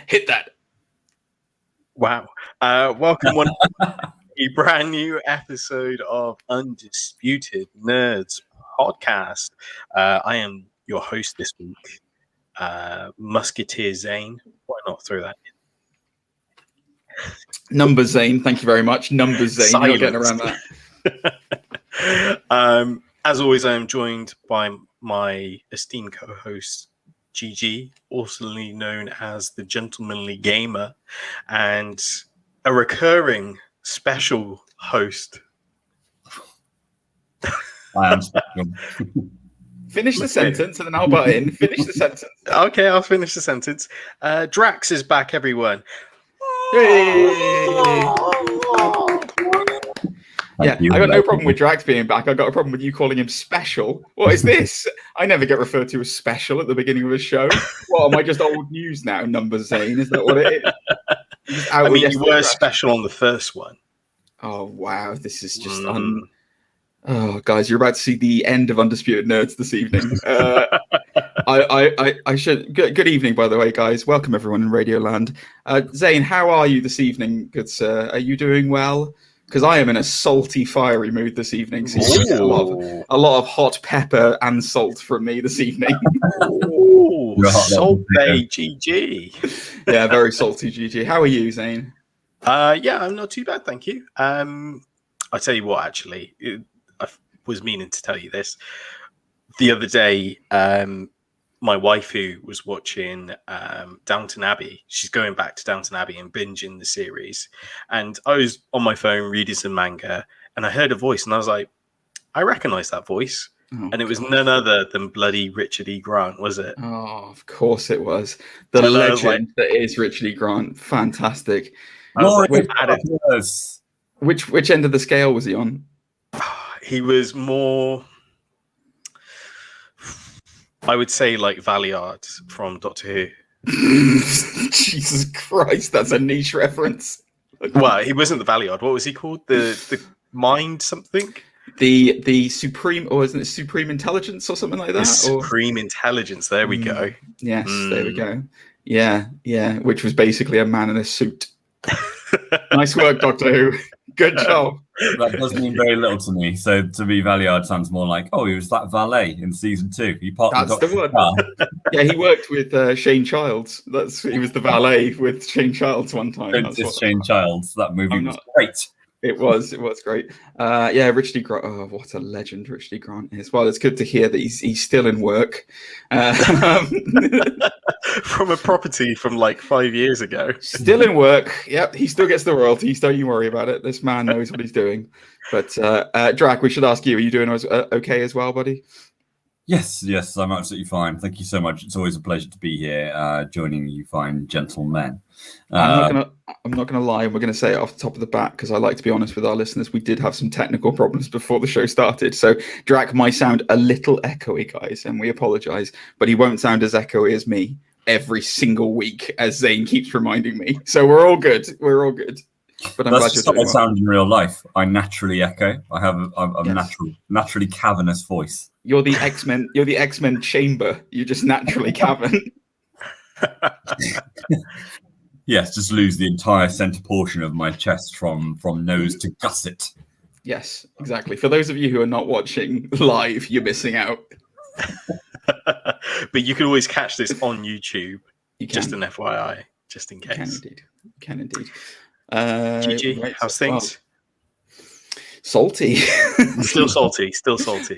Hit that. Wow. Welcome to a brand new episode of Undisputed Nerds Podcast. I am your host this week, Musketeer Zane. Why not throw that in? Number Zane, thank you very much. Number Zane, you're getting around that. As always, I am joined by my esteemed co-host, GG, also known as the Gentlemanly Gamer, and a recurring special host. I am special. Finish the sentence and then I'll butt in. Finish the sentence. Okay, I'll finish the sentence. Drax is back, everyone. Yay! Yeah, I got no problem with Drax being back. I got a problem with you calling him special. What is this? I never get referred to as special at the beginning of a show. What, am I just old news now, Number Zane? Is that what it is? I mean, you were special on the first one. Oh, wow. This is just Oh, guys, you're about to see the end of Undisputed Nerds this evening. I should. Good evening, by the way, guys. Welcome, everyone in Radioland. Zane, how are you this evening, good sir? Are you doing well? Because I am in a salty, fiery mood this evening. So you get a lot of hot pepper and salt from me this evening. Ooh, Salt Bay GG. Yeah, very salty GG. How are you, Zane? Yeah, I'm not too bad, thank you. I'll tell you what, actually, I was meaning to tell you this. The other day, my waifu was watching Downton Abbey. She's going back to Downton Abbey and binging the series. And I was on my phone reading some manga, and I heard a voice, and I was like, I recognize that voice. Oh, and it was none other than bloody Richard E. Grant, was it? Oh, of course it was. The legend that is Richard E. Grant. Fantastic. Which end of the scale was he on? He was more, I would say, like Valiard from Doctor Who. Jesus Christ, that's a niche reference. Well, he wasn't the Valiard. What was he called? The Mind something? The Supreme, or isn't it Supreme Intelligence or something like that? The Supreme Intelligence. There we go. Yes, there we go. Yeah, which was basically a man in a suit. Nice work, Doctor Who. Good job. That does mean very little to me. So to me, Valiard sounds more like, oh, he was that valet in season 2. He parked the one. Yeah, he worked with Shane Childs. He was the valet with Shane Childs one time. Shane Childs. That movie was great. It was great. Yeah, Richard E. Grant. Oh, what a legend Richard E. Grant is. Well, it's good to hear that he's still in work. From a property from like 5 years ago. Still in work. Yep, he still gets the royalties. Don't you worry about it. This man knows what he's doing. But Drac, we should ask you, are you doing okay as well, buddy? Yes, I'm absolutely fine. Thank you so much. It's always a pleasure to be here, joining you fine gentlemen. I'm not gonna lie, and we're gonna say it off the top of the bat because I like to be honest with our listeners. We did have some technical problems before the show started, so Drac might sound a little echoey, guys, and we apologise, but he won't sound as echoey as me every single week, as Zane keeps reminding me. So we're all good. But I'm glad you're sound in real life. I naturally echo. I have a naturally cavernous voice. You're the X-Men. You're the X-Men chamber. You just naturally cavern. Yes, just lose the entire center portion of my chest from nose to gusset. Yes, exactly. For those of you who are not watching live, you're missing out. But you can always catch this on YouTube. Just an FYI, just in case. You can indeed. GG, how's things? Salty. Still salty.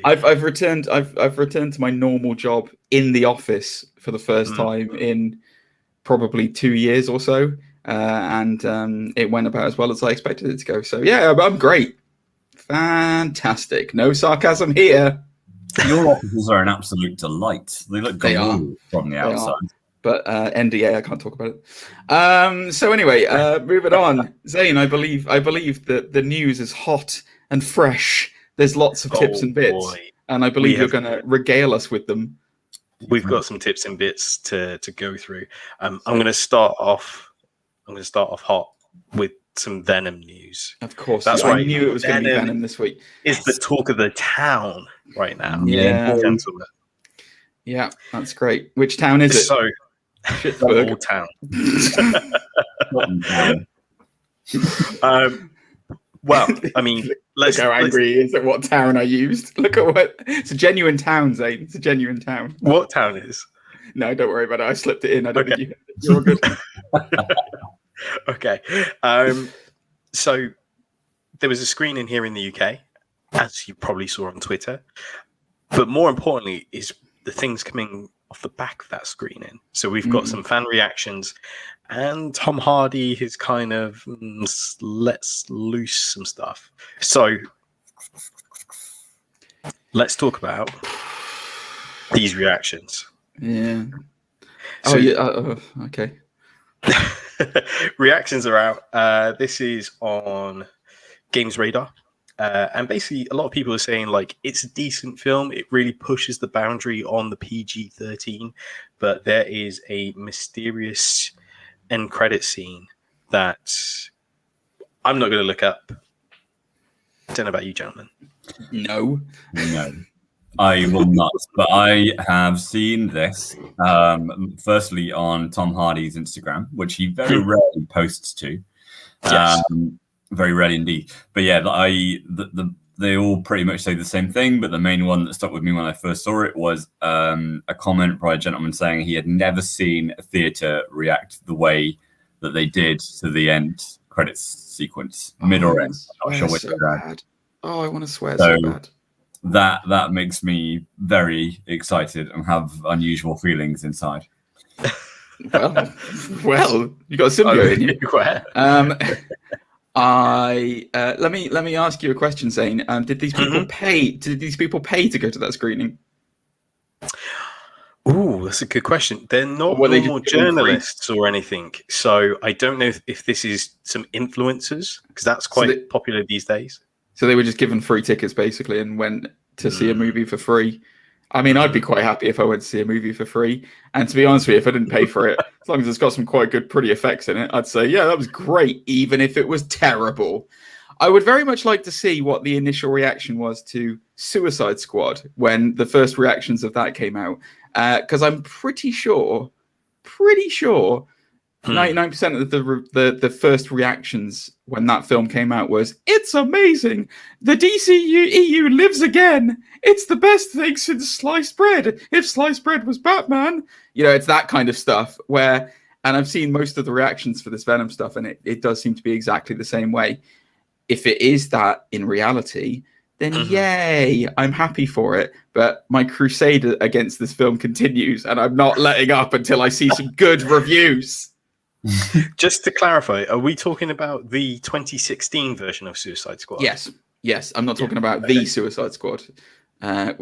I've returned to my normal job in the office for the first time in probably 2 years or so, and it went about as well as I expected it to go. So yeah, I'm great. Fantastic. No sarcasm here. Your offices are an absolute delight. They look good from the outside. But NDA, I can't talk about it. So anyway, moving on. Zane, I believe that the news is hot and fresh. There's lots of tips and bits, and I believe you're going to regale us with them. We've got some tips and bits to go through. I'm going to start off hot with some Venom news. Of course, That's I right. knew it was going to be Venom Venom this week. Is the talk of the town right now. Yeah. Gentlemen. Yeah, that's great. Which town is it? So, Shittsburg. Old Town. Well, I mean, look how angry he is at what town I used. Look at what it's a genuine town, Zane. It's a genuine town. What town is? No, don't worry about it. I slipped it in. I don't think you're all good. Okay. So there was a screening here in the UK, as you probably saw on Twitter. But more importantly, is the things coming off the back of that screening. So we've got some fan reactions, and Tom Hardy has kind of lets loose some stuff. So let's talk about these reactions. Yeah. So, okay. Reactions are out. This is on Games Radar. And basically, a lot of people are saying, like, it's a decent film. It really pushes the boundary on the PG-13. But there is a mysterious end credit scene that I'm not going to look up. I don't know about you, gentlemen. No. I will not. But I have seen this, firstly, on Tom Hardy's Instagram, which he very rarely posts to. Yes. Very rarely indeed. But yeah, they all pretty much say the same thing. But the main one that stuck with me when I first saw it was a comment by a gentleman saying he had never seen a theatre react the way that they did to the end credits sequence, mid or end. I'm not sure which so bad. Oh, I want to swear so bad. That makes me very excited and have unusual feelings inside. Well, you got a symbiote in you. Let me ask you a question, Zane. Did these people pay? Did these people pay to go to that screening? Ooh, that's a good question. They're not normal journalists or anything, so I don't know if this is some influencers, because that's quite popular these days. So they were just given free tickets basically and went to see a movie for free. I mean, I'd be quite happy if I went to see a movie for free. And to be honest with you, if I didn't pay for it, as long as it's got some quite good, pretty effects in it, I'd say, yeah, that was great, even if it was terrible. I would very much like to see what the initial reaction was to Suicide Squad when the first reactions of that came out. Because I'm pretty sure 99% of the first reactions when that film came out was, it's amazing. The DCEU lives again. It's the best thing since sliced bread. If sliced bread was Batman. You know, it's that kind of stuff where, and I've seen most of the reactions for this Venom stuff, and it does seem to be exactly the same way. If it is that in reality, then yay, I'm happy for it. But my crusade against this film continues, and I'm not letting up until I see some good reviews. Just to clarify, are we talking about the 2016 version of Suicide Squad? Yes. I'm not talking about the Suicide Squad. I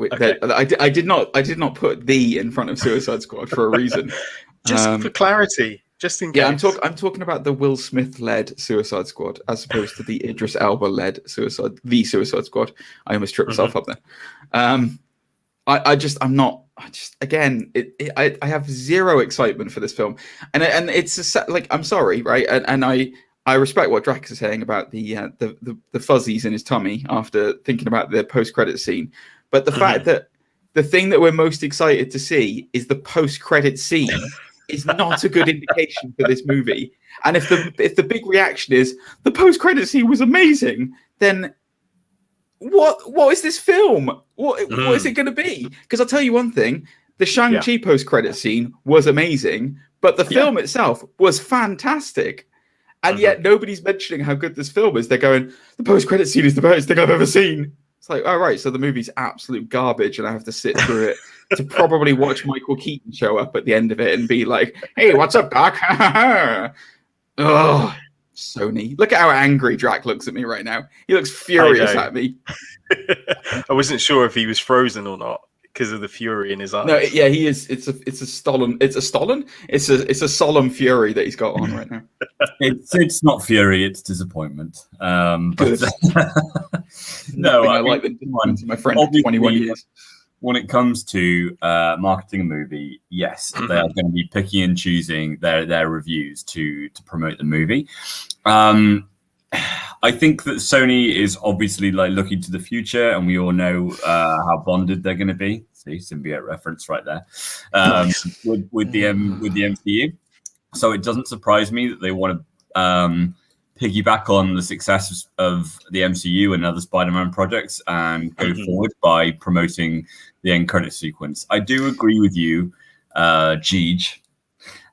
did not put the in front of Suicide Squad for a reason. Just for clarity, just in case. Yeah, I'm talking about the Will Smith-led Suicide Squad as opposed to the Idris Elba-led Suicide Squad. I almost tripped myself up there. I have zero excitement for this film, and it's I'm sorry, right? And I respect what Drax is saying about the fuzzies in his tummy after thinking about the post-credit scene, but the fact that the thing that we're most excited to see is the post-credit scene is not a good indication for this movie. And if the big reaction is the post-credit scene was amazing, then what is this film? What is it going to be? Because I'll tell you one thing: the Shang-Chi post-credit scene was amazing, but the film itself was fantastic. And yet nobody's mentioning how good this film is. They're going, the post-credit scene is the best thing I've ever seen. It's like, all right, so the movie's absolute garbage, and I have to sit through it to probably watch Michael Keaton show up at the end of it and be like, "Hey, what's up, Doc?" Oh, Sony! Look at how angry Drac looks at me right now. He looks furious at me. I wasn't sure if he was frozen or not because of the fury in his eyes. No, yeah, he is. It's a solemn fury that he's got on right now. It's not fury, it's disappointment. Good. No, I like the one to my friend for 21 years. When it comes to marketing a movie, yes, they are going to be picky and choosing their reviews to promote the movie. I think that Sony is obviously like looking to the future, and we all know how bonded they're going to be. See, symbiote reference right there with the MCU. So it doesn't surprise me that they want to piggyback on the success of the MCU and other Spider-Man projects and go forward by promoting the end credit sequence. I do agree with you, Jeej.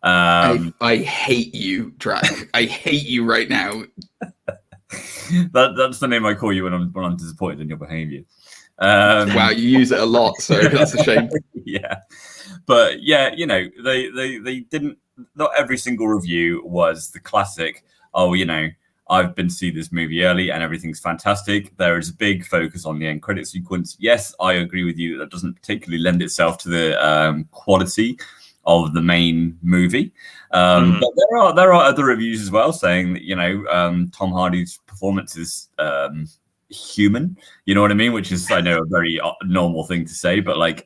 I hate you, Drac. I hate you right now. That's the name I call you when I'm disappointed in your behavior. Wow, you use it a lot, so that's a shame. Yeah, but yeah, you know, they didn't. Not every single review was the classic. Oh, you know, I've been to see this movie early and everything's fantastic. There is a big focus on the end credit sequence. Yes, I agree with you that doesn't particularly lend itself to the quality of the main movie. But there are other reviews as well saying that, you know, Tom Hardy's performance is human. You know what I mean? Which is, I know, a very normal thing to say, but like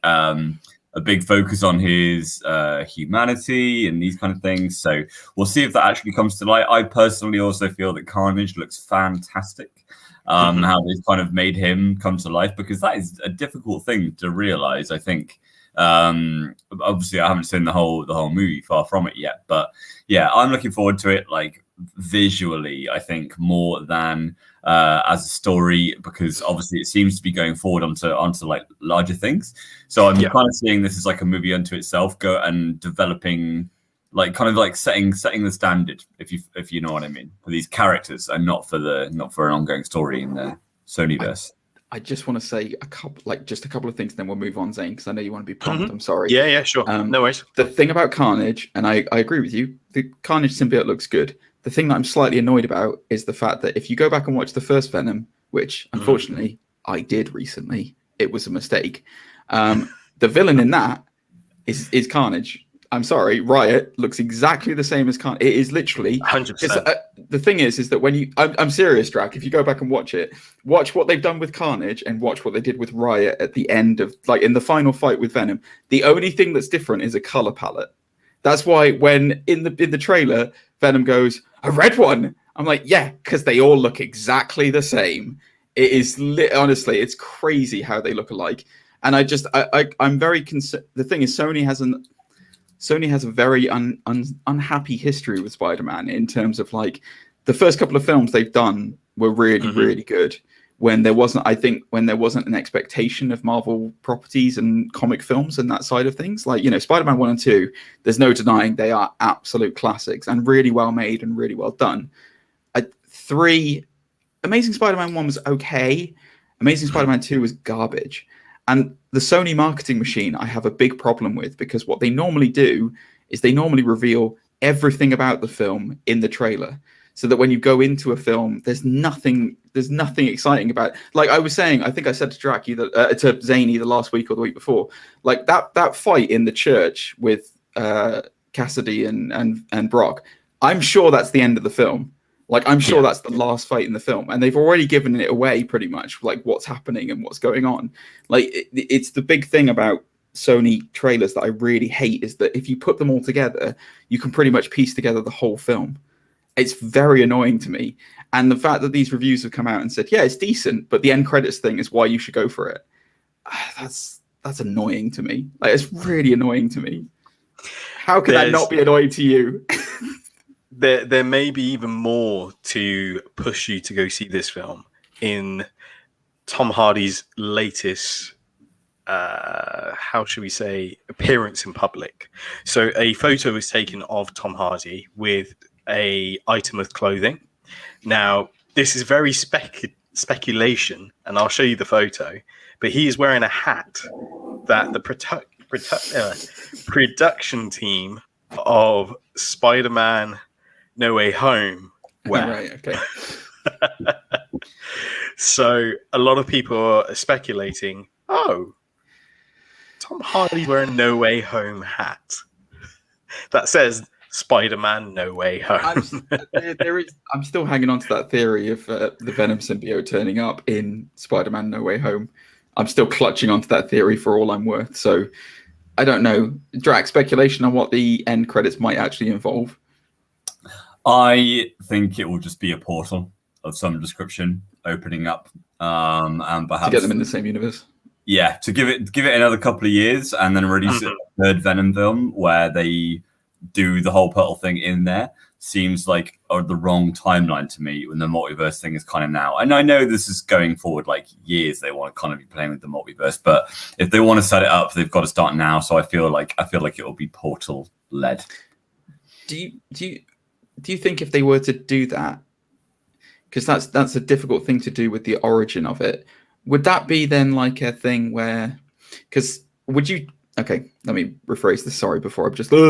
a big focus on his humanity and these kind of things. So we'll see if that actually comes to light. I personally also feel that Carnage looks fantastic. How they've kind of made him come to life, because that is a difficult thing to realize, I think. Obviously I haven't seen the whole movie, far from it yet, but yeah, I'm looking forward to it, like visually, I think, more than as a story, because obviously it seems to be going forward onto like larger things. So I'm kind of seeing this as like a movie unto itself, go and developing, like kind of like setting the standard, if you know what I mean, for these characters, and not for an ongoing story in the Sonyverse. I just want to say a couple of things, then we'll move on, Zane, because I know you want to be prompt. I'm sorry. Yeah, sure. No worries. The thing about Carnage, and I agree with you, the Carnage symbiote looks good. The thing that I'm slightly annoyed about is the fact that if you go back and watch the first Venom, which unfortunately I did recently, it was a mistake. The villain in that is Carnage. I'm sorry, Riot looks exactly the same as Carnage. It is literally 100%. The thing is that when I'm serious, Drac. If you go back and watch what they've done with Carnage and watch what they did with Riot at the end of, like, in the final fight with Venom. The only thing that's different is a color palette. That's why when in the trailer Venom goes, a red one, I'm like, yeah, because they all look exactly the same. It is honestly, it's crazy how they look alike. And I'm very concerned. The thing is, Sony has a very unhappy history with Spider-Man, in terms of, like, the first couple of films they've done were really, really good. When there wasn't an expectation of Marvel properties and comic films and that side of things, like, you know, Spider-Man 1 and 2, there's no denying they are absolute classics and really well made and really well done. 3, Amazing Spider-Man 1 was okay. Amazing Spider-Man 2 was garbage. And the Sony marketing machine I have a big problem with, because what they normally do is they normally reveal everything about the film in the trailer, so that when you go into a film, there's nothing exciting about it. Like I was saying, I think I said to Drac to Zane either last week or the week before, like that fight in the church with Cassidy and Brock, I'm sure that's the end of the film. Like, I'm sure that's the last fight in the film, and they've already given it away pretty much, like what's happening and what's going on. Like, it's the big thing about Sony trailers that I really hate, is that if you put them all together, you can pretty much piece together the whole film. It's very annoying to me. And the fact that these reviews have come out and said, yeah, it's decent, but the end credits thing is why you should go for it. That's annoying to me. Like, it's really annoying to me. How can that not be annoying to you? There may be even more to push you to go see this film in Tom Hardy's latest, how should we say, appearance in public. So a photo was taken of Tom Hardy with a item of clothing. Now, this is very speculation, and I'll show you the photo, but he is wearing a hat that the production team of Spider-Man No Way Home wear. Right, okay. So a lot of people are speculating, Tom Hardy's wearing No Way Home hat that says Spider-Man No Way Home. I'm still hanging on to that theory of the Venom symbiote turning up in Spider-Man No Way Home. I'm still clutching onto that theory for all I'm worth. So I don't know. Drac, speculation on what the end credits might actually involve. I think it will just be a portal. of some description opening up, and perhaps to get them in the same universe. Yeah, to give it another couple of years and then release a third Venom film where they do the whole Pearl thing in there seems like the wrong timeline to me when the multiverse thing is kind of now. And I know this is going forward like years. They want to kind of be playing with the multiverse, but if they want to set it up, they've got to start now. So I feel like it will be Portal led. Do you think if they were to do that, because that's a difficult thing to do with the origin of it, would that be then like a thing where, because would you? Okay, let me rephrase this. Sorry, before I'm just. Spit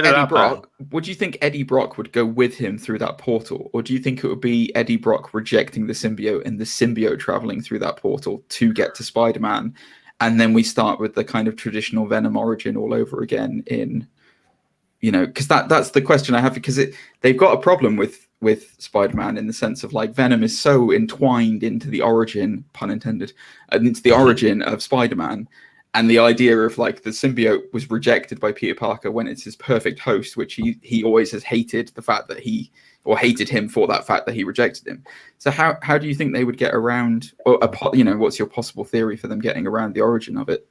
it Eddie out, Brock. Would you think Eddie Brock would go with him through that portal, or do you think it would be Eddie Brock rejecting the symbiote and the symbiote traveling through that portal to get to Spider-Man, and then we start with the kind of traditional Venom origin all over again? In, because that's the question I have, because they've got a problem with Spider-Man in the sense of like Venom is so entwined into the origin, pun intended, and into the origin of Spider-Man. And the idea of like the symbiote was rejected by Peter Parker when it's his perfect host, which he always has hated the fact that hated him for that fact that he rejected him. So how do you think they would get around, or what's your possible theory for them getting around the origin of it?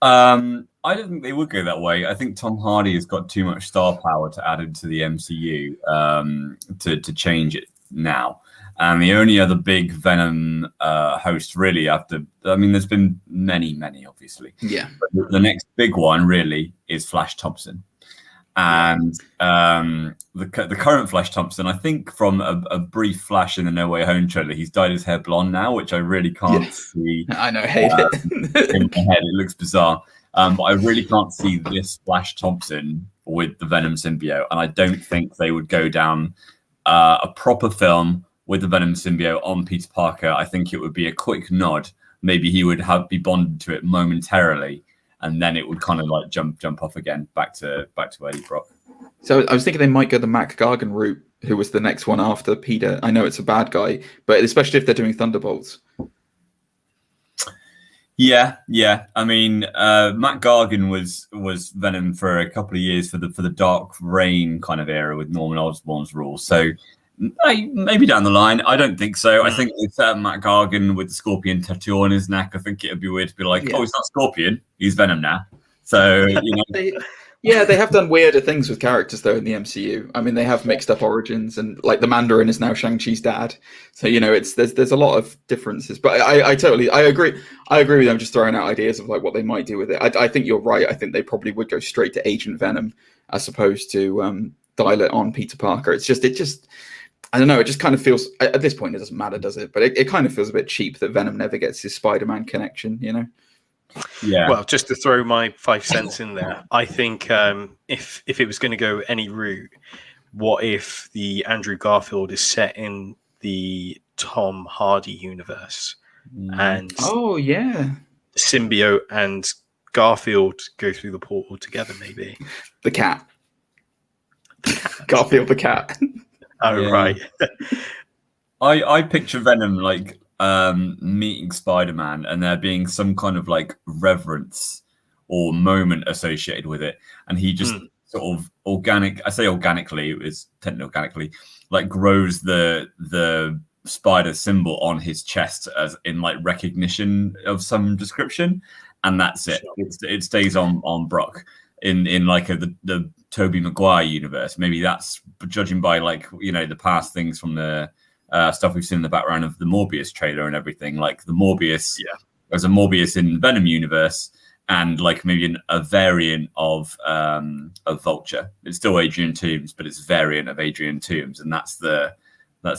I don't think they would go that way. I think Tom Hardy has got too much star power to add into the MCU to change it now. And the only other big Venom host really there's been many, obviously. Yeah. But the next big one really is Flash Thompson. And the current Flash Thompson, I think from a brief flash in the No Way Home trailer, he's dyed his hair blonde now, which I really can't see. I know, hate it. In my head, it looks bizarre. But I really can't see this Flash Thompson with the Venom symbiote. And I don't think they would go down a proper film with the Venom symbiote on Peter Parker. I think it would be a quick nod. Maybe he would be bonded to it momentarily, and then it would kind of like jump off again back to Eddie Brock. So I was thinking they might go the Mac Gargan route, who was the next one after Peter. I know it's a bad guy, but especially if they're doing Thunderbolts. Yeah. I mean, Matt Gargan was Venom for a couple of years for the Dark Reign kind of era with Norman Osborn's rule. So maybe down the line, I don't think so. I think it's Matt Gargan with the Scorpion tattoo on his neck. I think it would be weird to be like, oh, he's not Scorpion, he's Venom now. So they have done weirder things with characters though in the MCU. I mean, they have mixed up origins, and like the Mandarin is now Shang-Chi's dad. So there's a lot of differences. But I agree with them just throwing out ideas of like what they might do with it. I think you're right. I think they probably would go straight to Agent Venom as opposed to dial it on Peter Parker. It just I don't know. It just kind of feels at this point it doesn't matter, does it? But it kind of feels a bit cheap that Venom never gets his Spider-Man connection. Yeah. Well, just to throw my 5 cents in there, I think if it was going to go any route, what if the Andrew Garfield is set in the Tom Hardy universe, and symbiote and Garfield go through the portal together? Maybe the cat, Garfield the cat. Oh yeah. Right. I picture Venom like meeting Spider-Man and there being some kind of like reverence or moment associated with it, and he just sort of organically, it was technically organically, like grows the spider symbol on his chest as in like recognition of some description, and that's it. It stays on Brock in like the Tobey Maguire universe. Maybe that's judging by like the past things from the stuff we've seen in the background of the Morbius trailer and everything. Like the Morbius, there's a Morbius in Venom universe, and like maybe a variant of Vulture. It's still Adrian Toomes, but it's a variant of Adrian Toomes, and that's the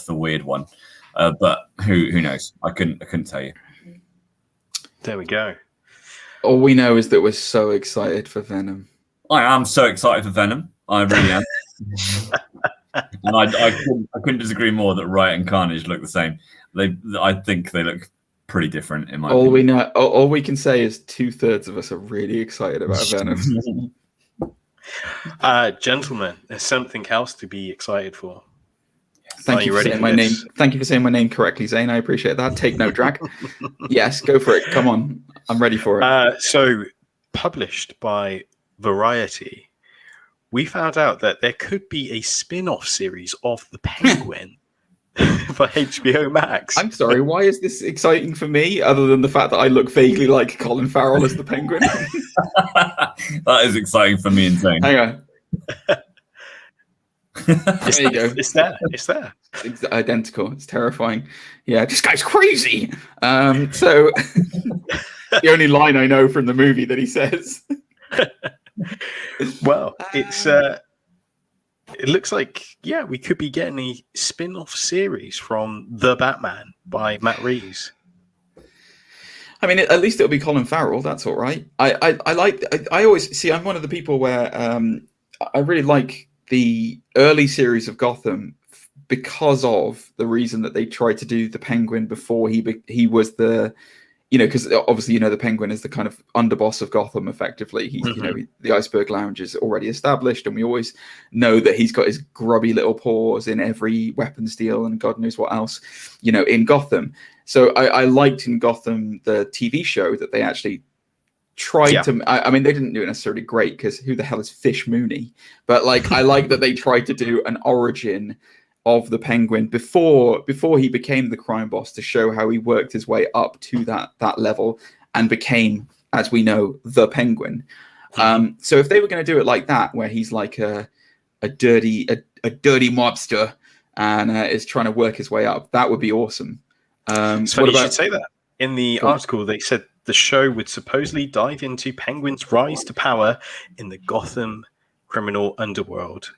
weird one. But who knows? I couldn't tell you. There we go. All we know is that we're so excited for Venom. I am so excited for Venom. I really am. And I couldn't disagree more that Riot and Carnage look the same. I think they look pretty different in my opinion. All we can say is 2/3 of us are really excited about Venom. Gentlemen, there's something else to be excited for. Thank you for saying my name. Thank you for saying my name correctly, Zane. I appreciate that. Take note, Drag. Yes, go for it. Come on, I'm ready for it. So, published by Variety, we found out that there could be a spin-off series of the Penguin for HBO Max. I'm sorry, why is this exciting for me, other than the fact that I look vaguely like Colin Farrell as the Penguin? That is exciting for me and Zane. Hang on. There you go. It's there. It's there. It's identical. It's terrifying. Yeah, this guy's crazy. So the only line I know from the movie that he says. Well, it looks like, yeah, we could be getting a spin-off series from The Batman by Matt Reeves. I mean, at least it'll be Colin Farrell. That's all right. I always see. I'm one of the people where I really like the early series of Gotham because of the reason that they tried to do the Penguin before he was the, because obviously the Penguin is the kind of underboss of Gotham. Effectively, he's the Iceberg Lounge is already established, and we always know that he's got his grubby little paws in every weapons deal and God knows what else, in Gotham. So I liked in Gotham the TV show that they actually tried to. I mean, they didn't do it necessarily great because who the hell is Fish Mooney? But I like that they tried to do an origin of the Penguin before he became the crime boss, to show how he worked his way up to that level and became, as we know, the Penguin. So if they were going to do it like that, where he's like a dirty mobster and is trying to work his way up, that would be awesome. It's funny you should say that. In the article, they said the show would supposedly dive into Penguin's rise to power in the Gotham criminal underworld.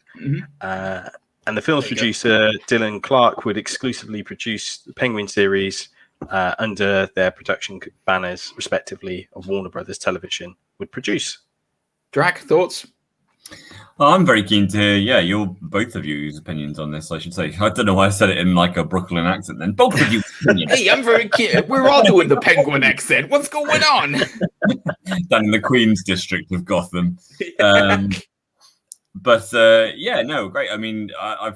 And the film's producer, Dylan Clark, would exclusively produce the Penguin series under their production banners, respectively, of Warner Brothers Television would produce. Drac, thoughts? Well, I'm very keen to hear both of you's opinions on this, I should say. I don't know why I said it in like a Brooklyn accent then. Both of you. Hey, I'm very keen. We're all doing the Penguin accent. What's going on? Down in the Queens district of Gotham. But great. I mean, I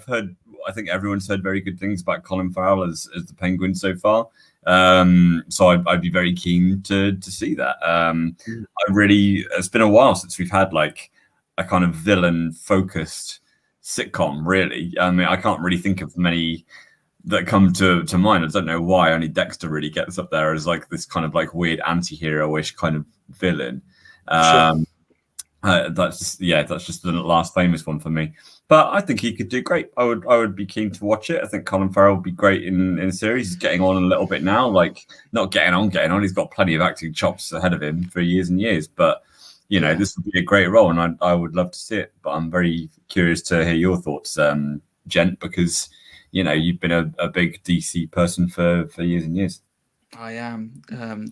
think everyone's heard very good things about Colin Farrell as the Penguin so far. So I'd be very keen to see that. It's been a while since we've had like a kind of villain-focused sitcom, really. I mean, I can't really think of many that come to mind. I don't know why. Only Dexter really gets up there as like this kind of like weird anti-hero-ish kind of villain. That's just the last famous one for me. But I think he could do great. I would be keen to watch it. I think Colin Farrell would be great in the series. He's getting on a little bit now. Like, not getting on. He's got plenty of acting chops ahead of him for years and years. But this would be a great role, and I would love to see it. But I'm very curious to hear your thoughts, Gent, because you've been a big DC person for years and years. I am.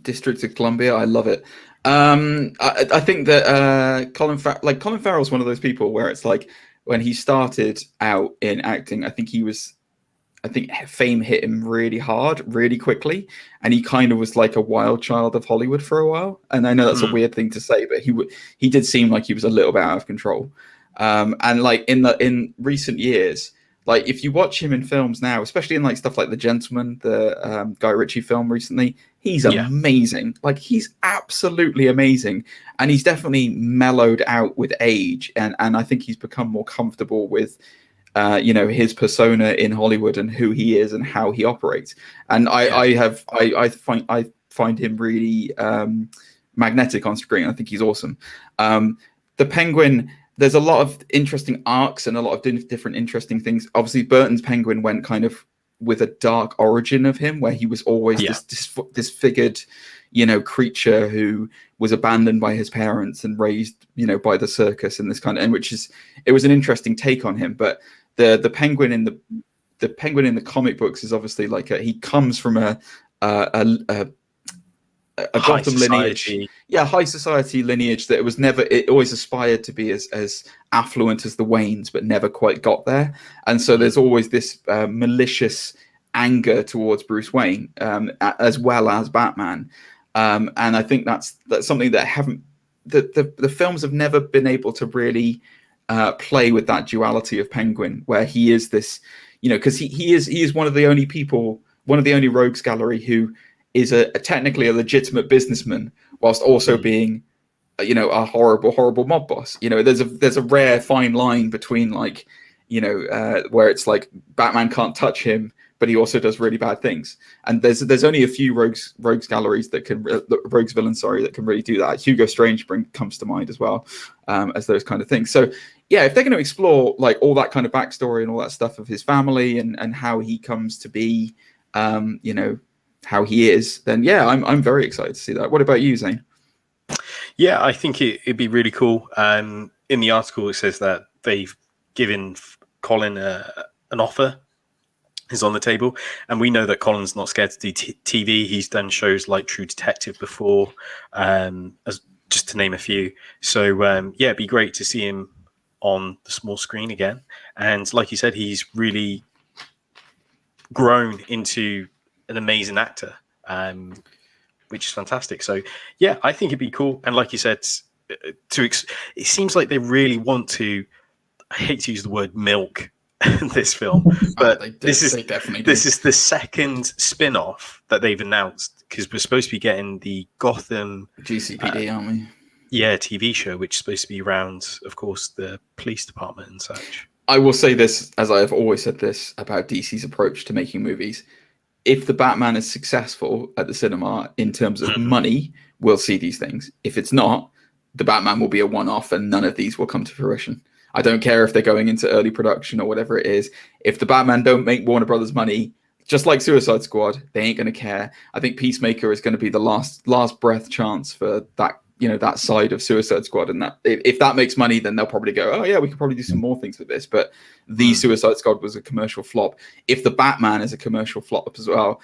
District of Columbia. I love it. I think that Colin Farrell's one of those people where it's like when he started out in acting, I think fame hit him really hard, really quickly, and he kind of was like a wild child of Hollywood for a while. And I know that's a weird thing to say, but he did seem like he was a little bit out of control. And like in recent years, like if you watch him in films now, especially in like stuff like The Gentleman, the Guy Ritchie film recently, he's amazing. Like he's absolutely amazing, and he's definitely mellowed out with age, and I think he's become more comfortable with his persona in Hollywood and who he is and how he operates. And I find him really magnetic on screen. I think he's awesome. The Penguin. There's a lot of interesting arcs and a lot of different interesting things. Obviously, Burton's Penguin went kind of with a dark origin of him, where he was always this disfigured, creature who was abandoned by his parents and raised, by the circus and this kind of, it was an interesting take on him. But the Penguin in the comic books is obviously like he comes from a Gotham lineage, high society lineage that it always aspired to be as affluent as the Waynes, but never quite got there. And so there's always this malicious anger towards Bruce Wayne, as well as Batman. And I think that's something that the films have never been able to really play with, that duality of Penguin, where he is this, because he is one of the only rogues gallery who is technically a legitimate businessman, whilst also being a horrible mob boss. There's a rare fine line between like, where it's like Batman can't touch him, but he also does really bad things. And there's only a few rogues villains that can really do that. Hugo Strange comes to mind as well, as those kind of things. So yeah, if they're going to explore like all that kind of backstory and all that stuff of his family and how he comes to be, how he is, then yeah, I'm very excited to see that. What about you, Zane? Yeah, I think it'd be really cool. In the article, it says that they've given Colin an offer is on the table, and we know that Colin's not scared to do TV. He's done shows like True Detective before, as just to name a few. So yeah, it'd be great to see him on the small screen again. And like you said, he's really grown into an amazing actor, which is fantastic. So yeah, I think it'd be cool. And like you said, it seems like they really want to, I hate to use the word milk this film, but this is the second spin-off that they've announced, because we're supposed to be getting the Gotham GCPD, aren't we? Yeah, TV show, which is supposed to be around, of course, the police department and such. I will say this, as I have always said this about DC's approach to making movies. If the Batman is successful at the cinema in terms of money, we'll see these things. If it's not, the Batman will be a one-off and none of these will come to fruition. I don't care if they're going into early production or whatever it is. If the Batman don't make Warner Brothers money, just like Suicide Squad, they ain't going to care. I think Peacemaker is going to be the last breath chance for that, that side of Suicide Squad. And that if that makes money, then they'll probably go, oh yeah, we could probably do some more things with this. But the Suicide Squad was a commercial flop. If the Batman is a commercial flop as well,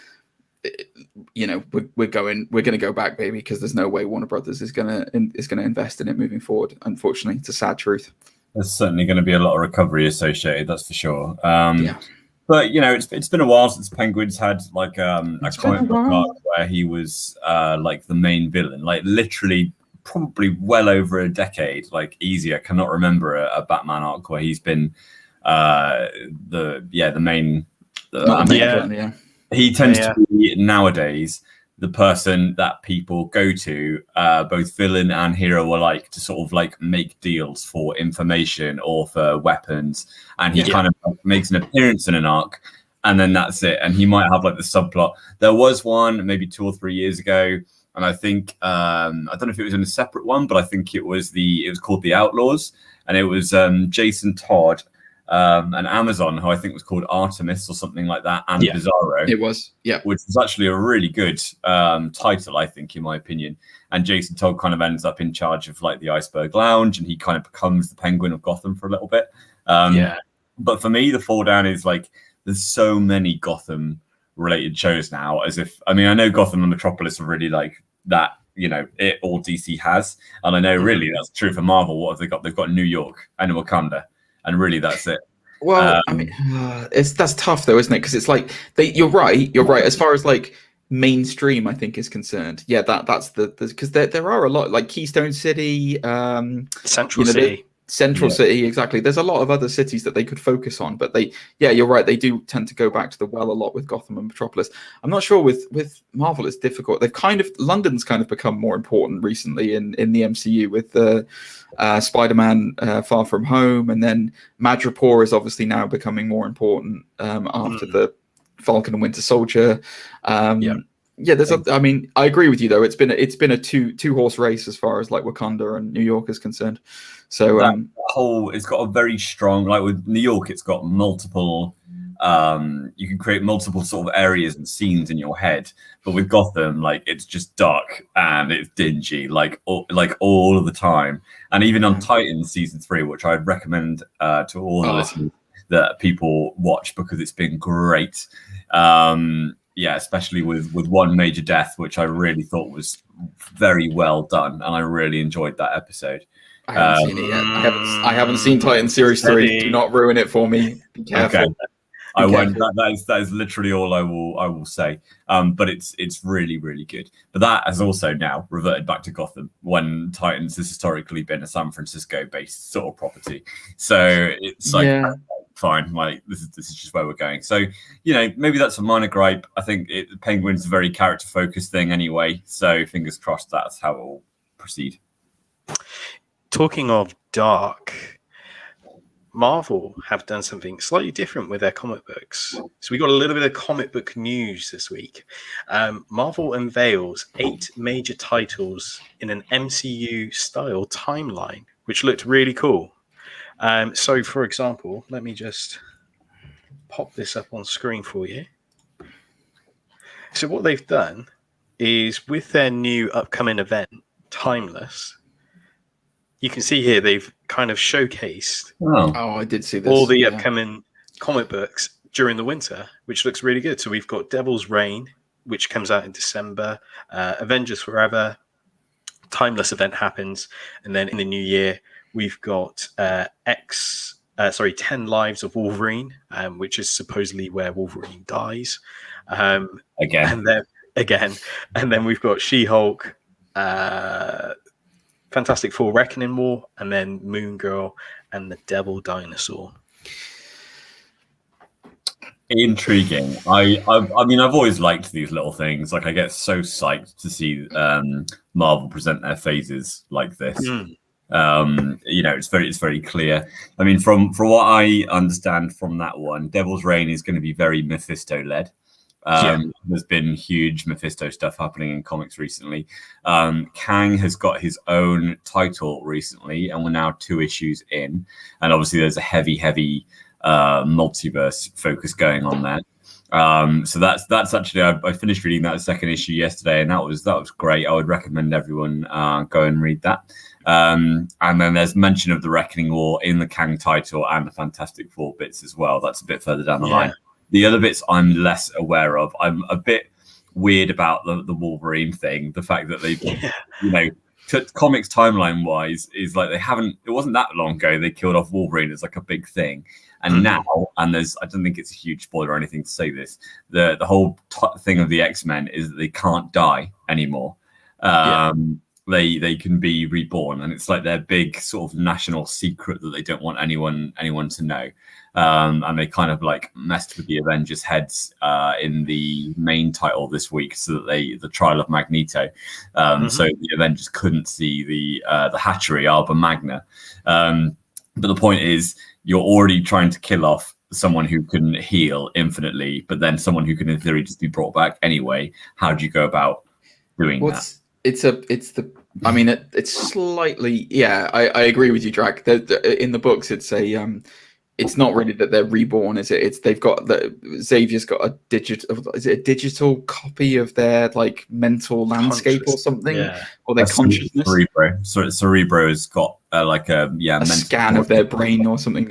we're going to go back, baby, because there's no way Warner Brothers is going to invest in it moving forward. Unfortunately, it's a sad truth. There's certainly going to be a lot of recovery associated, that's for sure. Yeah. But it's been a while since Penguin's had like a comic book arc where he was like the main villain, like literally probably well over a decade, like easy. I cannot remember a Batman arc where he's been the main. Yeah. He tends to be nowadays the person that people go to, both villain and hero alike, to sort of like make deals for information or for weapons. And he kind of makes an appearance in an arc, and then that's it. And he might have like the subplot. There was one maybe 2 or 3 years ago, and I think I don't know if it was in a separate one, but I think it was called The Outlaws, and it was Jason Todd, an Amazon who I think was called Artemis or something like that, and Bizarro. It was, yeah, which was actually a really good title, I think, in my opinion. And Jason Todd kind of ends up in charge of like the Iceberg Lounge, and he kind of becomes the Penguin of Gotham for a little bit. But for me, the fall down is like there's so many Gotham related shows now. I know Gotham and Metropolis are really like that. It all DC has, and I know really that's true for Marvel. What have they got? They've got New York and Wakanda. And really, that's it. Well, that's tough though, isn't it? Because it's like you're right. As far as like mainstream, I think is concerned. Yeah, that's because there are a lot like Keystone City, Central City. Central City, exactly. There's a lot of other cities that they could focus on, but you're right. They do tend to go back to the well a lot with Gotham and Metropolis. I'm not sure with Marvel, it's difficult. London's kind of become more important recently in the MCU with the Spider-Man Far From Home, and then Madripoor is obviously now becoming more important after the Falcon and Winter Soldier. There's I agree with you though. It's been a two horse race as far as like Wakanda and New York is concerned. So it's got a very strong, like with New York, it's got multiple. You can create multiple sort of areas and scenes in your head, but with Gotham, like it's just dark and it's dingy, like all of the time. And even on Titans season 3, which I'd recommend to all the listeners that people watch because it's been great. Especially with one major death, which I really thought was very well done, and I really enjoyed that episode. I haven't seen it yet. I haven't seen Titan Series 3. Do not ruin it for me. Be careful. Okay. I won't. That is literally all I will say. But it's really, really good. But that has also now reverted back to Gotham, when Titans has historically been a San Francisco-based sort of property. So it's like fine, like this is just where we're going. So maybe that's a minor gripe. I think Penguin's a very character-focused thing anyway. So fingers crossed that's how it will proceed. Talking of dark, Marvel have done something slightly different with their comic books. So we got a little bit of comic book news this week. Marvel unveils 8 major titles in an MCU style timeline, which looked really cool. So, for example, let me just pop this up on screen for you. So what they've done is with their new upcoming event, Timeless, you can see here they've kind of showcased I did see this. all the upcoming comic books during the winter, which looks really good. So we've got Devil's Reign, which comes out in December, Avengers Forever, Timeless event happens, and then in the new year we've got 10 Lives of Wolverine, which is supposedly where Wolverine dies. Again. And then we've got She-Hulk, Fantastic Four Reckoning War, and then Moon Girl and the Devil Dinosaur. Intriguing. I mean, I've always liked these little things. Like, I get so psyched to see Marvel present their phases like this. It's very clear. I mean, from what I understand from that one, Devil's Reign is going to be very Mephisto led. There's been huge Mephisto stuff happening in comics recently. Kang has got his own title recently, and we're now 2 issues in. And obviously, there's a heavy multiverse focus going on there. So that's actually I finished reading that second issue yesterday, and that was great. I would recommend everyone go and read that. And then there's mention of the Reckoning War in the Kang title and the Fantastic Four bits as well. That's a bit further down the line. The other bits I'm less aware of. I'm a bit weird about the Wolverine thing. The fact that they, comics timeline wise, is like it wasn't that long ago they killed off Wolverine as like a big thing. And now, and I don't think it's a huge spoiler or anything to say this, the whole thing of the X-Men is that they can't die anymore. They can be reborn, and it's like their big sort of national secret that they don't want anyone to know. And they kind of like messed with the Avengers heads in the main title this week, so that the trial of Magneto. So the Avengers couldn't see the hatchery Alba Magna. But the point is, you're already trying to kill off someone who can heal infinitely, but then someone who can in theory just be brought back anyway. How do you go about doing that? It's slightly, I agree with you, Drac. In the books, it's not really that they're reborn, is it? They've got Xavier's got a digital copy of their like mental landscape or something, or their consciousness. Cerebro has got a scan of their brain or something,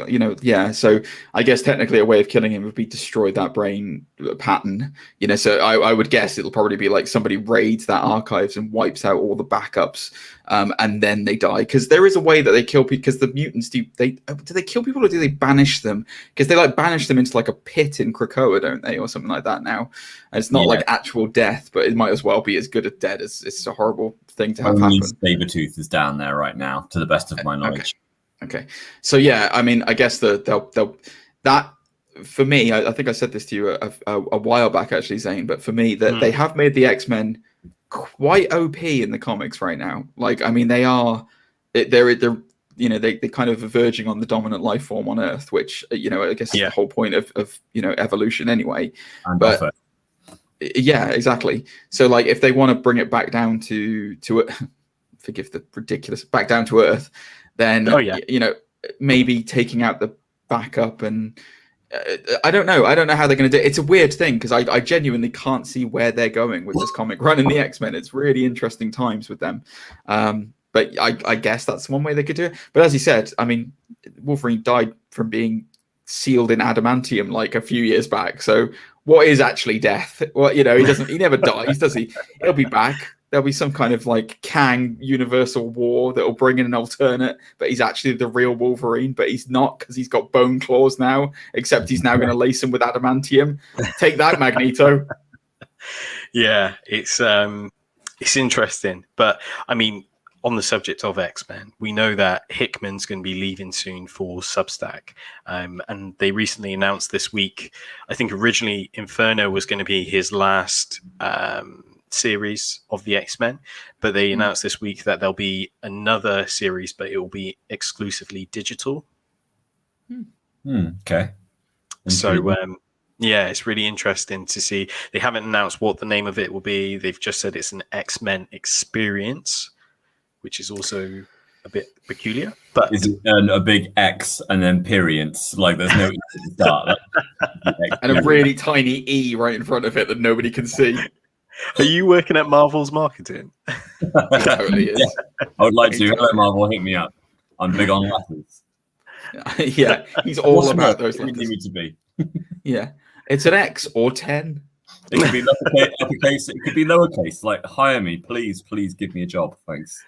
So I guess technically a way of killing him would be destroy that brain pattern, So I would guess it'll probably be like somebody raids that archives and wipes out all the backups, and then they die. Because there is a way that they kill people. Because the mutants do they kill people or do they banish them? Because they banish them into like a pit in Krakoa, don't they, or something like that? Now, and it's not like actual death, but it might as well be as good as dead. It's a horrible thing to have happen. Sabretooth is down there right now, to the best of my knowledge. Okay. So I mean, I guess they'll that for me. I think I said this to you a while back, actually, Zane. But for me, that they have made the X-Men quite OP in the comics right now. Like, I mean, they're kind of verging on the dominant life form on Earth, which I guess is the whole point of evolution anyway. And but yeah, exactly. So like, if they want to bring it back down to forgive the ridiculous, back down to Earth, then maybe taking out the backup and I don't know how they're going to do it. It's a weird thing because I genuinely can't see where they're going with this comic run in the X-Men. It's really interesting times with them. But I guess that's one way they could do it. But as you said, I mean, Wolverine died from being sealed in adamantium like a few years back. So what is actually death? Well, he never dies, does he? He'll be back. There'll be some kind of like Kang universal war that will bring in an alternate, but he's actually the real Wolverine, but he's not because he's got bone claws now, except he's now going to lace him with adamantium. Take that, Magneto. Yeah, it's interesting. But I mean, on the subject of X-Men, we know that Hickman's going to be leaving soon for Substack. And they recently announced this week, I think originally Inferno was going to be his last series of the X-Men, but they announced this week that there'll be another series, but it will be exclusively digital. Okay. So yeah, it's really interesting to see. They haven't announced what the name of it will be. They've just said it's an X-Men experience, which is also a bit peculiar. But is it a big X and then periods? Like there's no E to start. And a really tiny E right in front of it that nobody can see. Are you working at Marvel's marketing? It totally is. Yeah, I would like to. Hello, Marvel, hit me up. I'm big on letters. Yeah, he's all about those letters. letters. Need to be. Yeah, it's an X or 10. It could be uppercase. It could be lowercase. Like, hire me, please give me a job, thanks.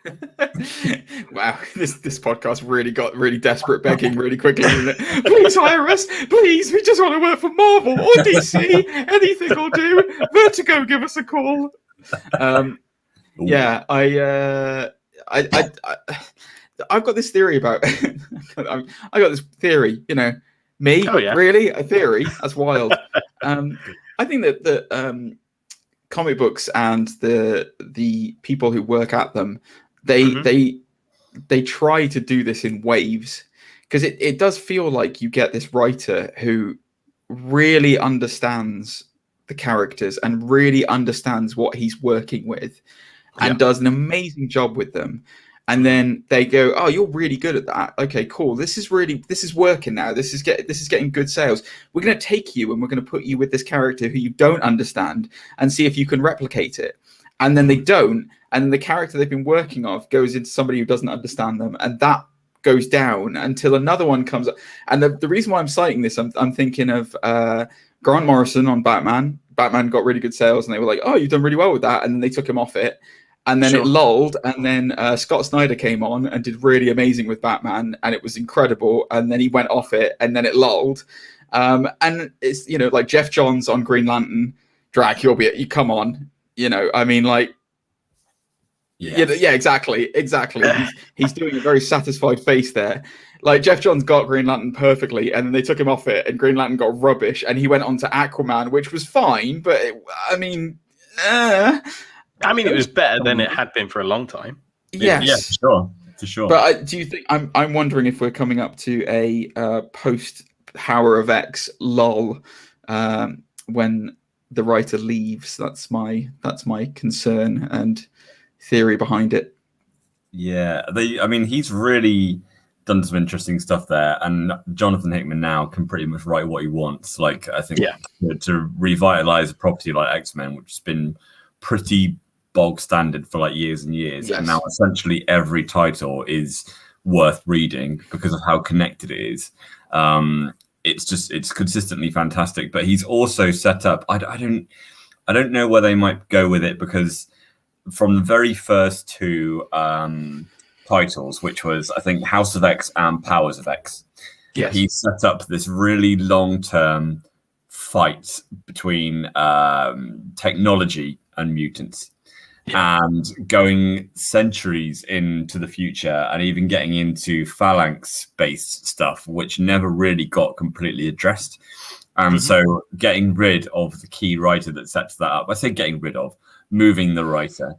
Wow, this podcast really got really desperate, begging really quickly, didn't it? Please hire us, please. We just want to work for Marvel or DC. Anything will do. Vertigo, give us a call. Yeah, I've got this theory about. I got this theory. You know, me? Oh, yeah. Really? A theory? That's wild. I think that the comic books and the people who work at them, they try to do this in waves, because it does feel like you get this writer who really understands the characters and really understands what he's working with and does an amazing job with them. And then they go, "Oh, you're really good at that. Okay, cool. This is working now. This is getting good sales. We're going to take you and we're going to put you with this character who you don't understand and see if you can replicate it." And then they don't, and the character they've been working off goes into somebody who doesn't understand them, and that goes down until another one comes up. And the reason why I'm citing this, I'm thinking of Grant Morrison on Batman. Batman got really good sales, and they were like, "Oh, you've done really well with that," and then they took him off it. And then it lulled, and then Scott Snyder came on and did really amazing with Batman, and it was incredible. And then he went off it, and then it lulled. And it's, you know, like Jeff Johns on Green Lantern, Drac, you come on, you know, I mean, like, yeah, exactly. He's doing a very satisfied face there. Like, Jeff Johns got Green Lantern perfectly, and then they took him off it, and Green Lantern got rubbish, and he went on to Aquaman, which was fine, but it was better than it had been for a long time. Yes. Yeah, for sure. But do you think I'm wondering if we're coming up to a post Power of X lull when the writer leaves? That's my concern and theory behind it. Yeah, he's really done some interesting stuff there, and Jonathan Hickman now can pretty much write what he wants. Like, I think to revitalize a property like X-Men, which has been pretty bog standard for like years and years, and now essentially every title is worth reading because of how connected it is. It's consistently fantastic, but he's also set up. I don't know where they might go with it, because from the very first two titles, which was, I think, House of X and Powers of X, he set up this really long-term fight between technology and mutants, and going centuries into the future, and even getting into phalanx-based stuff, which never really got completely addressed. So getting rid of the key writer that sets that up, I say getting rid of, moving the writer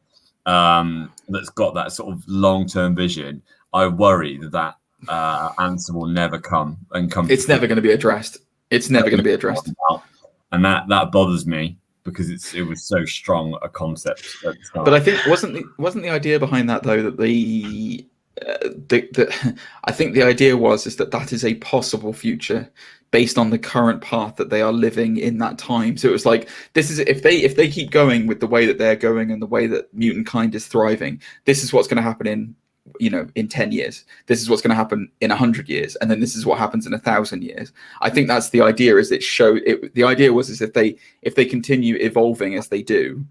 that's got that sort of long-term vision, I worry that answer will never come. It's never going to be addressed. It's never going to be addressed. And that bothers me, because it was so strong a concept at the start. But I think wasn't the idea behind that, though, that I think the idea is that is a possible future based on the current path that they are living in that time. So it was like, this is, if they keep going with the way that they're going and the way that mutant kind is thriving, this is what's going to happen in 10 years. This is what's going to happen in 100 years, and then this is what happens in 1,000 years. I think that's the idea. The idea was if they continue evolving as they do,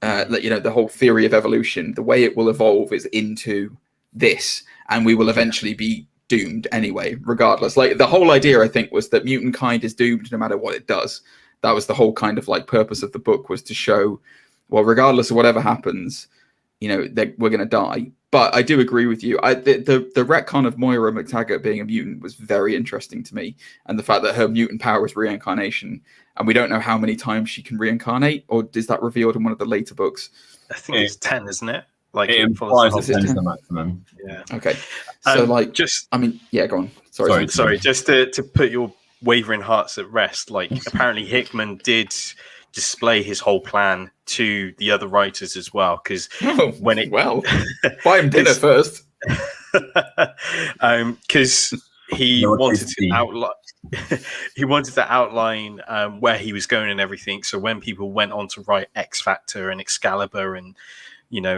the whole theory of evolution, the way it will evolve is into this, and we will eventually be doomed anyway, regardless. Like, the whole idea, I think, was that mutant kind is doomed no matter what it does. That was the whole kind of like purpose of the book, was to show, well, regardless of whatever happens, we're going to die. But I do agree with you. The retcon of Moira McTaggart being a mutant was very interesting to me, and the fact that her mutant power is reincarnation, and we don't know how many times she can reincarnate, or is that revealed in one of the later books? I think it's 10, isn't it? Like it implies it's 10 is the maximum. Yeah. Okay. So go on. Sorry. Just to put your wavering hearts at rest, like apparently Hickman did display his whole plan to the other writers as well, because buy him dinner first, because he wanted to outline where he was going and everything. So when people went on to write X Factor and Excalibur and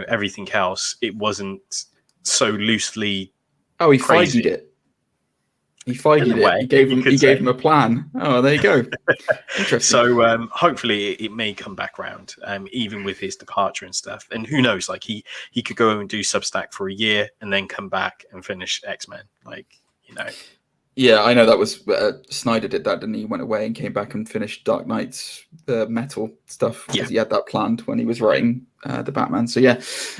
everything else, it wasn't so loosely. Oh, he Feige'd it. He Feige'd it. He gave him a plan. Oh, there you go. Interesting. So hopefully it may come back around, even with his departure and stuff. And who knows? Like he could go and do Substack for a year and then come back and finish X-Men. Yeah, I know that was Snyder did that, didn't he? He went away and came back and finished Dark Knight's metal stuff because he had that planned when he was writing the Batman. So yeah,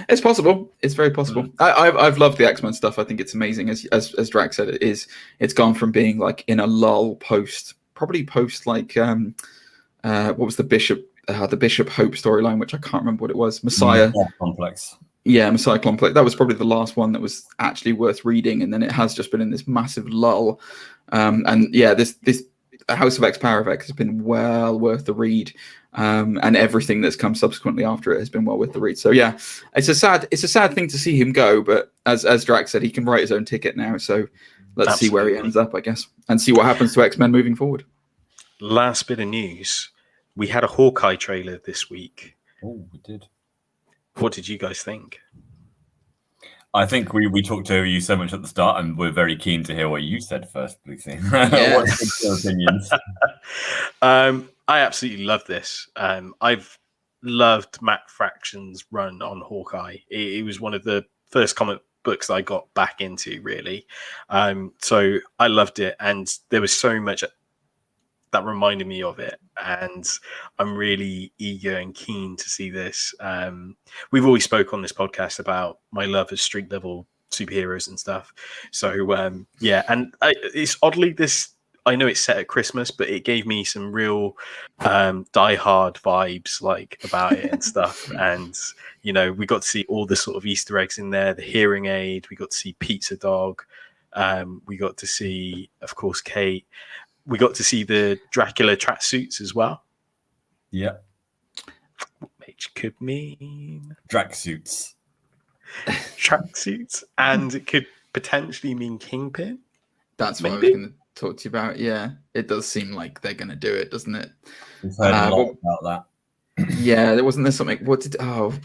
it's possible. It's very possible. I've loved the X-Men stuff. I think it's amazing. As Drax said, it's gone from being like in a lull post like what was the Bishop Hope storyline, which I can't remember what it was. Messiah Complex. Yeah, Messiah Complex. That was probably the last one that was actually worth reading, and then it has just been in this massive lull. And yeah, this House of X, Power of X has been well worth the read, and everything that's come subsequently after it has been well worth the read. So yeah, it's a sad thing to see him go, but as Drax said, he can write his own ticket now. So let's see where he ends up, I guess, and see what happens to X-Men moving forward. Last bit of news: we had a Hawkeye trailer this week. Oh, we did. What did you guys think? I think we talked over you so much at the start, and we're very keen to hear what you said first, please. What's your opinions? I absolutely love this. I've loved Matt Fraction's run on Hawkeye. It was one of the first comic books I got back into, really. So I loved it, and there was so much that reminded me of it, and I'm really eager and keen to see this. We've always spoke on this podcast about my love of street level superheroes and stuff. So and it's oddly this. I know it's set at Christmas, but it gave me some real Die Hard vibes, like about it and stuff. And we got to see all the sort of Easter eggs in there. The hearing aid. We got to see Pizza Dog. We got to see, of course, Kate. We got to see the Dracula tracksuits as well. Yeah. Which could mean tracksuits. Tracksuits. And it could potentially mean Kingpin. That's what I was going to talk to you about. Yeah. It does seem like they're going to do it, doesn't it? We've heard a lot about that. Yeah. There something. What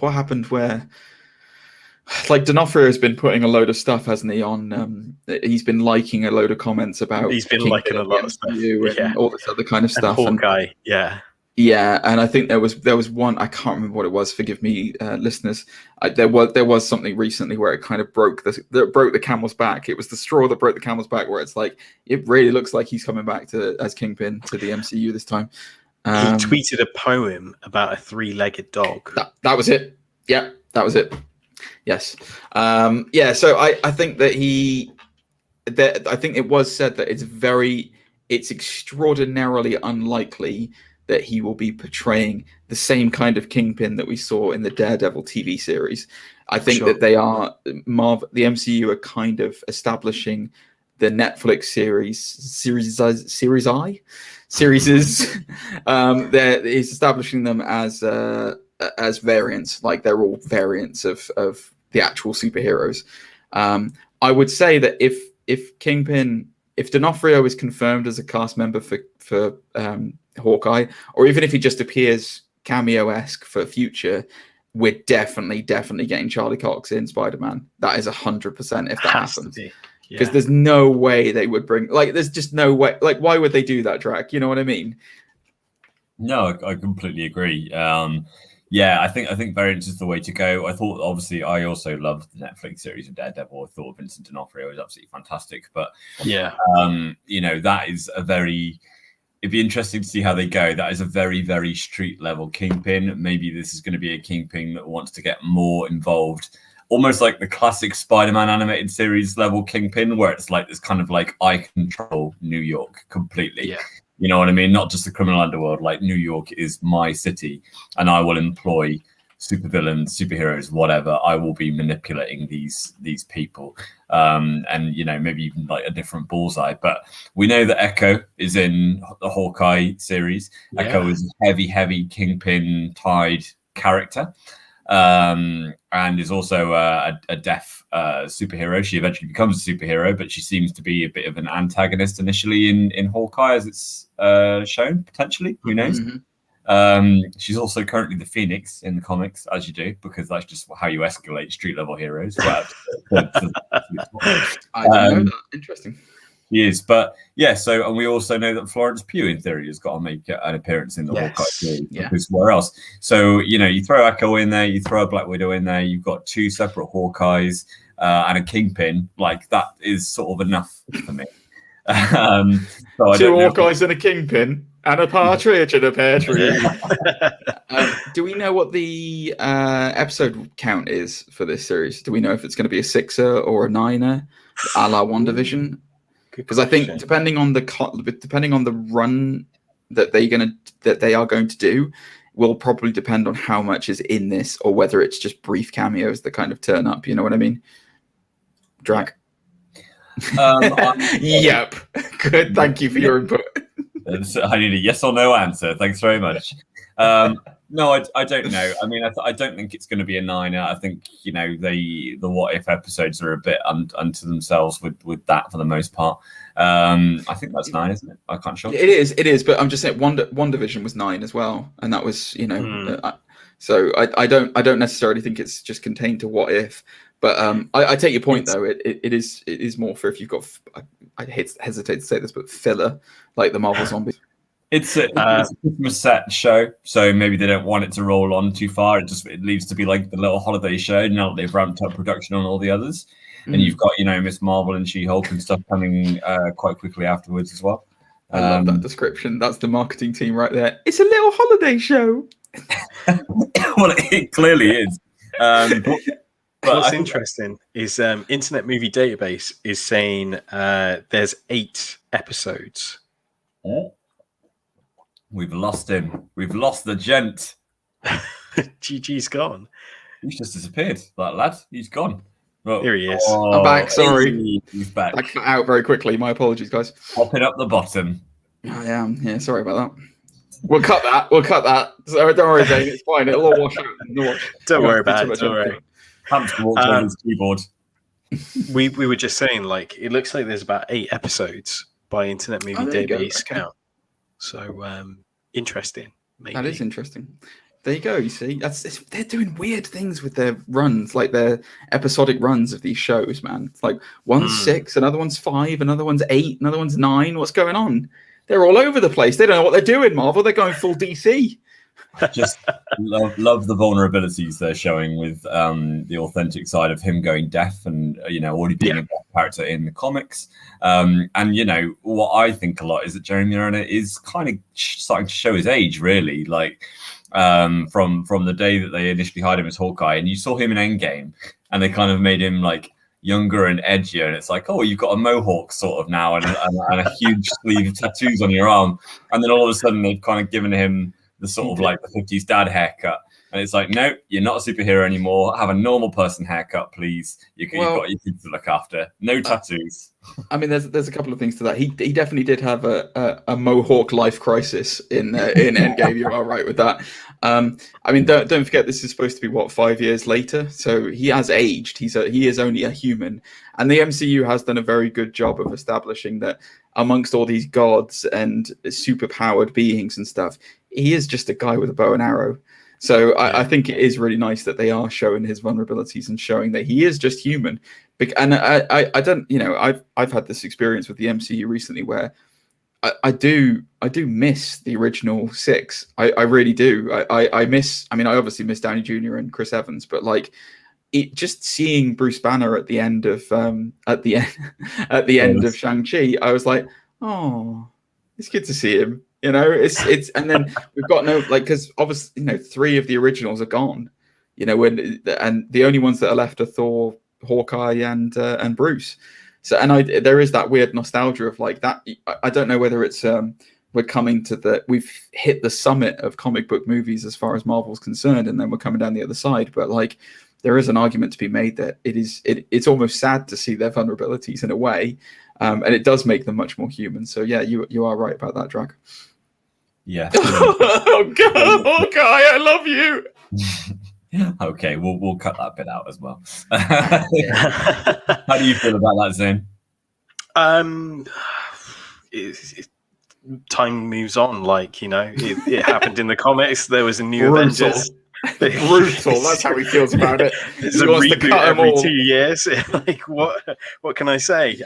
happened where... Like D'Onofrio has been putting a load of stuff, hasn't he? On he's been liking a load of comments about. He's been liking a lot of stuff, and all this other kind of stuff. And Hawkeye, yeah. And I think there was one. I can't remember what it was. Forgive me, listeners. There was something recently where it kind of broke the camel's back. It was the straw that broke the camel's back. Where it's like it really looks like he's coming back as Kingpin to the MCU this time. He tweeted a poem about a 3-legged dog. That was it. Yeah, that was it. Yes. So I think that I think it was said that it's extraordinarily unlikely that he will be portraying the same kind of Kingpin that we saw in the Daredevil TV series. I think that they are the MCU are kind of establishing the Netflix series is establishing them as variants, like they're all variants of the actual superheroes. I would say that if Kingpin, if D'Onofrio is confirmed as a cast member for Hawkeye, or even if he just appears cameo-esque for future, we're definitely getting Charlie Cox in Spider-Man. That is 100% if that happens. Because there's no way they would bring, there's just no way. Why would they do that, Drac? You know what I mean? No, I completely agree. I think variants is the way to go. I thought, obviously, I also loved the Netflix series of Daredevil. I thought Vincent D'Onofrio was absolutely fantastic. But that is it'd be interesting to see how they go. That is a very, very street level Kingpin. Maybe this is going to be a Kingpin that wants to get more involved, almost like the classic Spider-Man animated series level Kingpin, where it's like this kind of like I control New York completely. Yeah. You know what I mean? Not just the criminal underworld. Like New York is my city, and I will employ supervillains, superheroes, whatever. I will be manipulating these people, and maybe even like a different bullseye. But we know that Echo is in the Hawkeye series. Yeah. Echo is a heavy Kingpin tied character, and is also a deaf superhero. She eventually becomes a superhero, but she seems to be a bit of an antagonist initially in Hawkeye, as it's shown potentially. Who knows? She's also currently the Phoenix in the comics, as you do, because that's just how you escalate street level heroes. I didn't know that. Interesting. She is, but yeah. So, and we also know that Florence Pugh, in theory, has got to make an appearance in the Hawkeye series. Because where else? So, you throw Echo in there, you throw a Black Widow in there, you've got two separate Hawkeyes and a Kingpin. Like that is sort of enough for me. So two Hawkeyes and a Kingpin. And a partridge in a pear tree. Do we know what the episode count is for this series? Do we know if it's going to be a 6er or a 9er, a la WandaVision? Because I think depending on the run that they are going to do, will probably depend on how much is in this, or whether it's just brief cameos that kind of turn up. You know what I mean? Drag. Yep. Good. Thank you for your input. I need a yes or no answer. Thanks very much. No, I don't know. I mean, I don't think it's going to be a 9er. I think the what if episodes are a bit unto themselves with that for the most part. I think that's 9, isn't it? I can't sure. It is. But I'm just saying, WandaVision was 9 as well, and that was so I don't necessarily think it's just contained to what if. But I take your point though. It is more for if you've got. I hesitate to say this, but filler like the Marvel Zombies. It's a Christmas set show, so maybe they don't want it to roll on too far. It leaves to be like the little holiday show. Now that they've ramped up production on all the others, and you've got Miss Marvel and She-Hulk and stuff coming quite quickly afterwards as well. I love that description. That's the marketing team right there. It's a little holiday show. Well, it clearly is. What's interesting is Internet Movie Database is saying there's 8 episodes. Oh. We've lost him. We've lost the gent. GG's gone. He's just disappeared. That lad, he's gone. Oh, here he is. I'm back. Sorry. He's back. I cut out very quickly. My apologies, guys. Popping up the bottom. I am. Yeah, sorry about that. We'll cut that. So don't worry, Zane. It's fine. It'll all wash out. Don't worry about it. Don't worry. Hamster walked on his keyboard. We were just saying, like, it looks like there's about 8 episodes by Internet Movie Database count. So interesting. Maybe. That is interesting. There you go. You see, they're doing weird things with their runs, like their episodic runs of these shows, man. It's like one's 6, another one's 5, another one's 8, another one's 9. What's going on? They're all over the place. They don't know what they're doing, Marvel. They're going full DC. Just love the vulnerabilities they're showing with the authentic side of him going deaf and already being a deaf character in the comics. And what I think a lot is that Jeremy Renner is kind of starting to show his age, really. Like from the day that they initially hired him as Hawkeye, and you saw him in Endgame, and they kind of made him like younger and edgier, and it's like, oh, you've got a mohawk sort of now, and a huge sleeve of tattoos on your arm, and then all of a sudden they've kind of given him the sort of like the 50s dad haircut, and it's like, no, you're not a superhero anymore. Have a normal person haircut, please. You've got your kids to look after. No tattoos. I mean, there's a couple of things to that. He definitely did have a mohawk life crisis in Endgame. You are right with that. I mean, don't forget, this is supposed to be 5 years later, so he has aged. He is only a human, and the MCU has done a very good job of establishing that amongst all these gods and superpowered beings and stuff, he is just a guy with a bow and arrow. So I think it is really nice that they are showing his vulnerabilities and showing that he is just human. And I don't, I've had this experience with the MCU recently where I do miss the original 6. I really do. I obviously miss Downey Jr. and Chris Evans, but like just seeing Bruce Banner at the end of end of Shang-Chi, I was like, oh, it's good to see him. You know, it's and then we've got no like because obviously 3 of the originals are gone. You know, and the only ones that are left are Thor, Hawkeye, and Bruce. So there is that weird nostalgia of like that. I don't know whether it's we've hit the summit of comic book movies as far as Marvel's concerned, and then we're coming down the other side. But like, there is an argument to be made that it's almost sad to see their vulnerabilities in a way, and it does make them much more human. So yeah, you are right about that, Drag. Yeah. Oh God, Hawkeye, I love you. Okay, we'll cut that bit out as well. How do you feel about that, Zane? Time moves on. Like, it happened in the comics. There was a new Brutal. Avengers. Brutal. That's how he feels about it. It's a reboot every 2 years. Like, what can I say?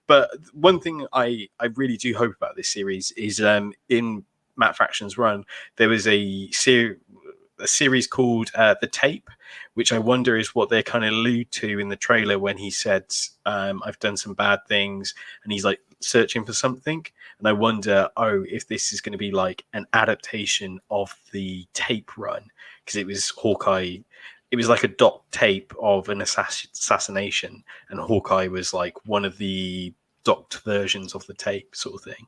But one thing I really do hope about this series is in Matt Fraction's run, there was a series called The Tape, which I wonder is what they kind of allude to in the trailer when he said, I've done some bad things, and he's like searching for something. And I wonder, if this is going to be like an adaptation of the Tape run, because it was Hawkeye. It was like a dot tape of an assassination, and Hawkeye was like one of the docked versions of the tape sort of thing.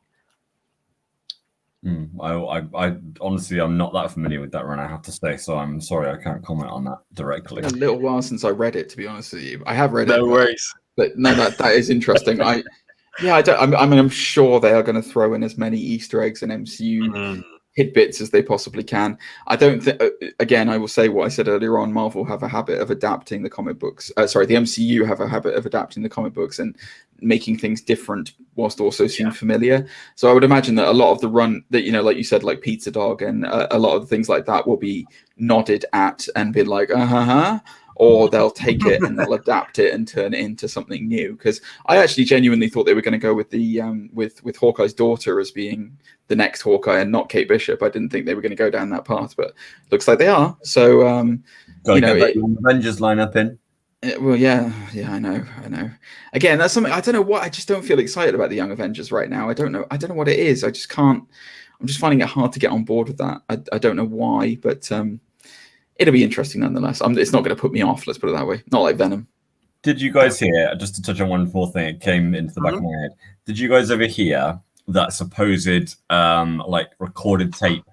I honestly, I'm not that familiar with that run, I have to say, so I'm sorry I can't comment on that directly. It's been a little while since I read it, to be honest with you. I have read it. No worries. But no, that is interesting. I'm sure they are going to throw in as many Easter eggs and MCU tidbits as they possibly can. I don't think. Again, I will say what I said earlier on. Marvel have a habit of adapting the comic books. The MCU have a habit of adapting the comic books and making things different whilst also seeming familiar. So I would imagine that a lot of the run that, like you said, like Pizza Dog and a lot of things like that will be nodded at and be like, or they'll take it and they'll adapt it and turn it into something new. Because I actually genuinely thought they were going to go with the with Hawkeye's daughter as being the next Hawkeye and not Kate Bishop. I didn't think they were going to go down that path, but looks like they are. So get that Avengers lineup in. Well, yeah, I know. Again, that's something I don't know what. I just don't feel excited about the Young Avengers right now. I don't know what it is. I just can't. I'm just finding it hard to get on board with that. I don't know why, but it'll be interesting nonetheless. It's not going to put me off. Let's put it that way. Not like Venom. Did you guys hear? Just to touch on one more thing, it came into the back of my head. Did you guys ever hear that supposed recorded tape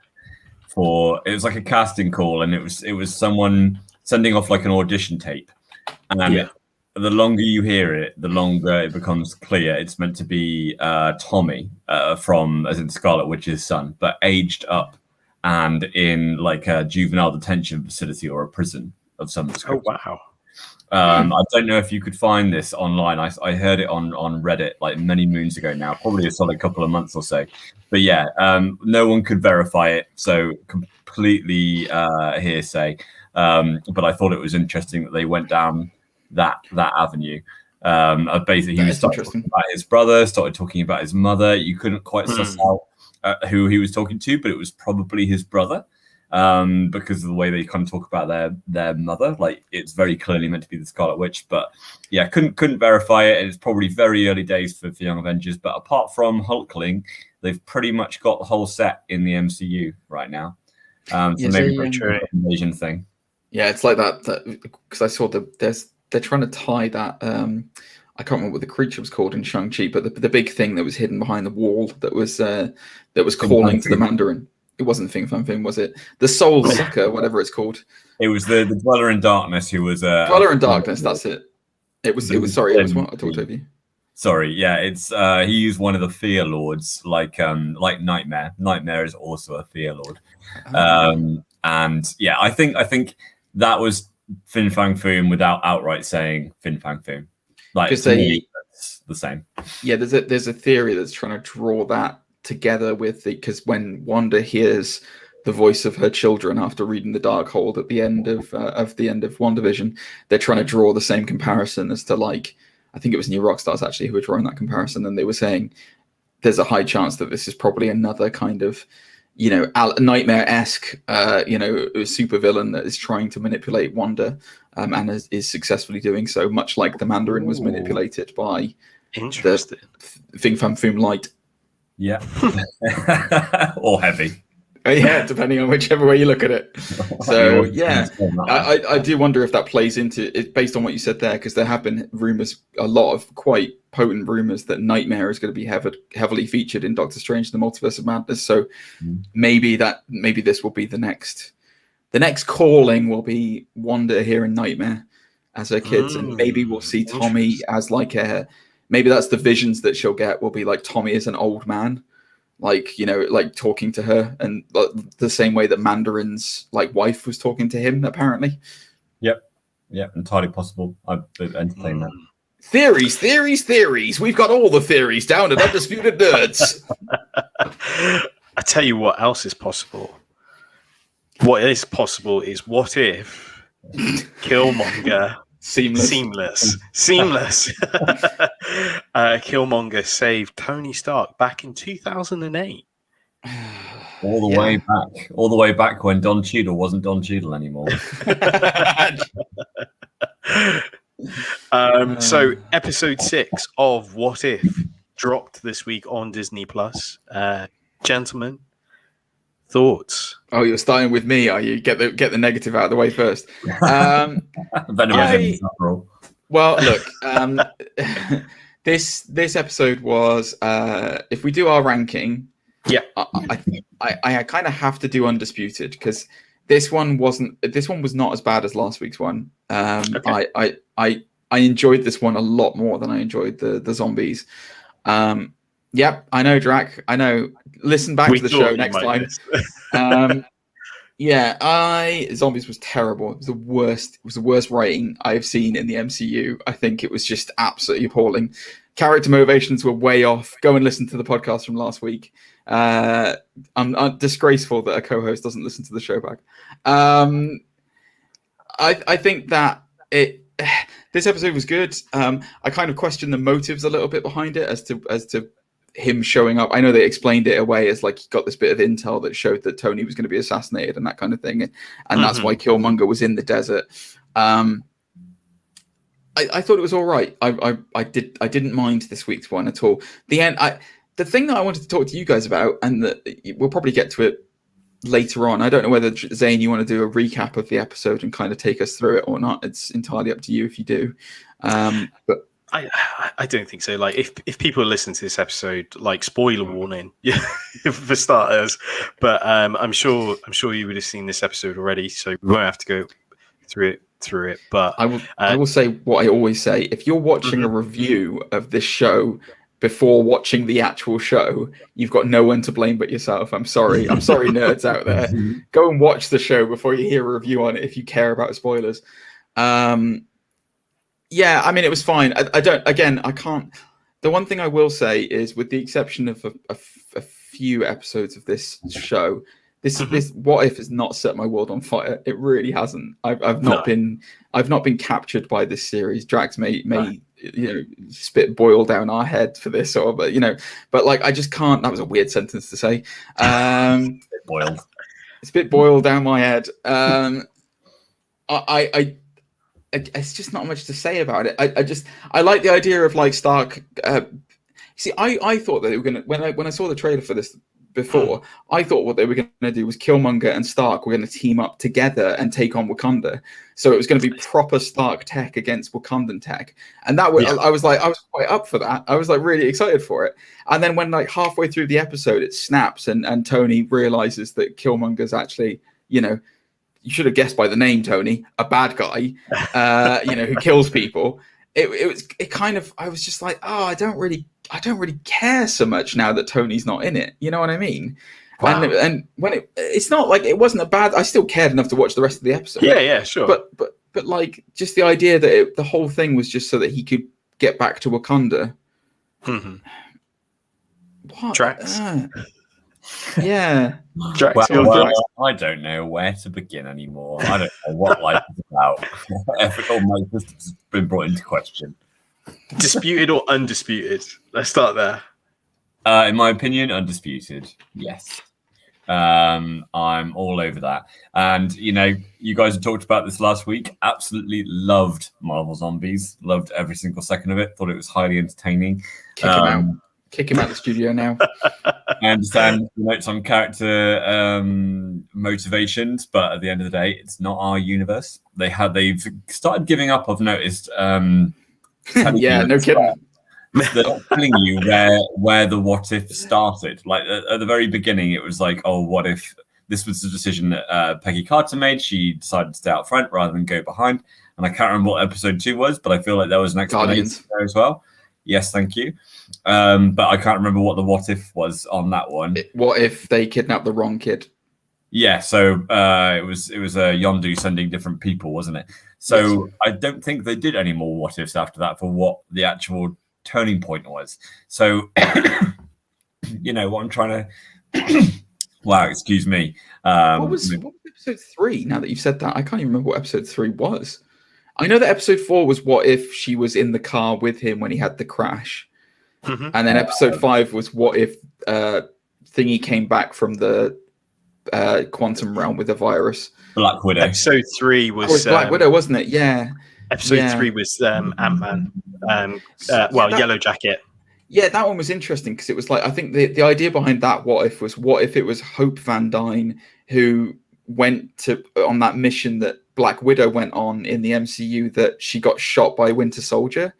for? It was like a casting call, and it was someone sending off like an audition tape. And the longer you hear it, the longer it becomes clear it's meant to be Tommy from, as in Scarlet Witch's son, but aged up and in like a juvenile detention facility or a prison of some description. Oh, wow. I don't know if you could find this online. I heard it on Reddit like many moons ago now, probably a solid couple of months or so. But yeah, no one could verify it, so completely hearsay. But I thought it was interesting that they went down that avenue. Basically, he was talking about his brother, started talking about his mother. You couldn't quite suss out who he was talking to, but it was probably his brother. Because of the way they kind of talk about their mother, like it's very clearly meant to be the Scarlet Witch, but yeah, couldn't verify it. It's probably very early days for Young Avengers, but apart from Hulkling, they've pretty much got the whole set in the MCU right now. So maybe an invasion thing. Yeah, it's like that because I saw they're trying to tie that. I can't remember what the creature was called in Shang-Chi, but the big thing that was hidden behind the wall that was calling to the Mandarin. It wasn't Fin Fan Fin, was it? The Soul Sucker, whatever it's called. It was the Dweller in Darkness who was Dweller in Darkness. That's it. It was. Sorry, it was what I talked over you. Sorry, yeah, it's he used one of the Fear Lords, like Nightmare. Nightmare is also a Fear Lord, and yeah, I think that was Fin Fang Foom without outright saying Fin Fang Foom. Like to me, that's the same. Yeah, there's a theory that's trying to draw that together with because when Wanda hears the voice of her children after reading the Darkhold at the end of WandaVision, they're trying to draw the same comparison as to like I think it was New Rockstars actually who were drawing that comparison, and they were saying there's a high chance that this is probably another kind of nightmare-esque supervillain that is trying to manipulate Wanda and is successfully doing so, much like the Mandarin was manipulated by the Fin Fan Foom light. Yeah. Or heavy. Yeah, depending on whichever way you look at it. So yeah, I do wonder if that plays into it based on what you said there, because there have been rumors, a lot of quite potent rumors, that Nightmare is going to be heavily featured in Doctor Strange: The Multiverse of Madness. So maybe this will be the next calling will be Wanda here in Nightmare as her kids, and maybe we'll see Tommy as like maybe that's the visions that she'll get, will be like Tommy as an old man. Like, like talking to her, and the same way that Mandarin's like wife was talking to him, apparently. Yep, entirely possible. I'd entertain that. Theories. We've got all the theories down at Undisputed Nerds. I tell you what else is possible. What is possible is, what if Killmonger Seamless. Killmonger saved Tony Stark back in 2008. All the way back when Don Cheadle wasn't Don Cheadle anymore. So episode 6 of What If dropped this week on Disney Plus. Gentlemen, thoughts? Oh, you're starting with me, are you? Get the negative out of the way first. Venom. Well, look, this episode was, if we do our ranking, I kind of have to do Undisputed, because this one was not as bad as last week's one. I enjoyed this one a lot more than I enjoyed the zombies. Yep, I know, Drac. I know. Listen back to the show next time. Zombies was terrible. It was the worst. It was the worst writing I've seen in the MCU. I think it was just absolutely appalling. Character motivations were way off. Go and listen to the podcast from last week. I'm disgraceful that a co-host doesn't listen to the show back. I think that this episode was good. I kind of question the motives a little bit behind it as to him showing up. I know they explained it away as like he got this bit of intel that showed that Tony was going to be assassinated and that kind of thing, and that's why Killmonger was in the desert. I thought it was all right. I didn't mind this week's one at all. The thing that I wanted to talk to you guys about, and that we'll probably get to it later on. I don't know whether, Zane, you want to do a recap of the episode and kind of take us through it or not. It's entirely up to you if you do. But I don't think so. Like, if people listen to this episode, like, spoiler warning, for starters. But I'm sure you would have seen this episode already, so we won't have to go through it. But I will say what I always say: if you're watching a review of this show before watching the actual show, you've got no one to blame but yourself. I'm sorry, nerds out there. Go and watch the show before you hear a review on it if you care about spoilers. Yeah, I mean, it was fine. I can't. The one thing I will say is, with the exception of a few episodes of this show, this What If has not set my world on fire. It really hasn't. I've not been captured by this series. Drax may spit boil down our head for this, but like, I just can't. That was a weird sentence to say. Boiled. Spit boil down my head. It's just not much to say about it. I like the idea of like Stark. See, I thought that they were gonna, when I saw the trailer for this before, I thought what they were gonna do was Killmonger and Stark were gonna team up together and take on Wakanda. So it was gonna be proper Stark tech against Wakandan tech, and that was I was quite up for that. I was like really excited for it. And then when like halfway through the episode it snaps and Tony realizes that Killmonger's actually, you should have guessed by the name, Tony, a bad guy, who kills people. I was just like, oh, I don't really care so much now that Tony's not in it. You know what I mean? Wow. And when it's not like it wasn't a bad. I still cared enough to watch the rest of the episode. Yeah, sure. But like, just the idea that the whole thing was just so that he could get back to Wakanda. What? Drax. Yeah. I don't know where to begin anymore. I don't know what life is about. Ethical motives has been brought into question. Disputed or undisputed? Let's start there. In my opinion, undisputed. Yes. I'm all over that. And, you guys have talked about this last week. Absolutely loved Marvel Zombies. Loved every single second of it. Thought it was highly entertaining. Kick him out. Kick him out of the studio now. I understand the notes on character motivations, but at the end of the day, it's not our universe. They've started giving up. I've noticed. Yeah, no kidding. They're not telling you where the what if started. Like at the very beginning, it was like, oh, what if this was the decision that Peggy Carter made? She decided to stay out front rather than go behind. And I can't remember what episode 2 was, but I feel like there was an explanation there as well. Yes, thank you. But I can't remember what the what if was on that one. What if they kidnapped the wrong kid? Yeah, so it was Yondu sending different people, wasn't it? So yes. I don't think they did any more what ifs after that for what the actual turning point was. So you know what I'm trying to wow, excuse me. What was episode 3? Now that you've said that, I can't even remember what episode 3 was. I know that episode 4 was what if she was in the car with him when he had the crash. Mm-hmm. And then episode 5 was what if Thingy came back from the quantum realm with a virus. Black Widow. Episode 3 was Black Widow, wasn't it? Yeah. Episode 3 was Ant-Man. Yellow Jacket. Yeah, that one was interesting because it was like, I think the idea behind that what if was, what if it was Hope Van Dyne who went on that mission that Black Widow went on in the MCU, that she got shot by Winter Soldier.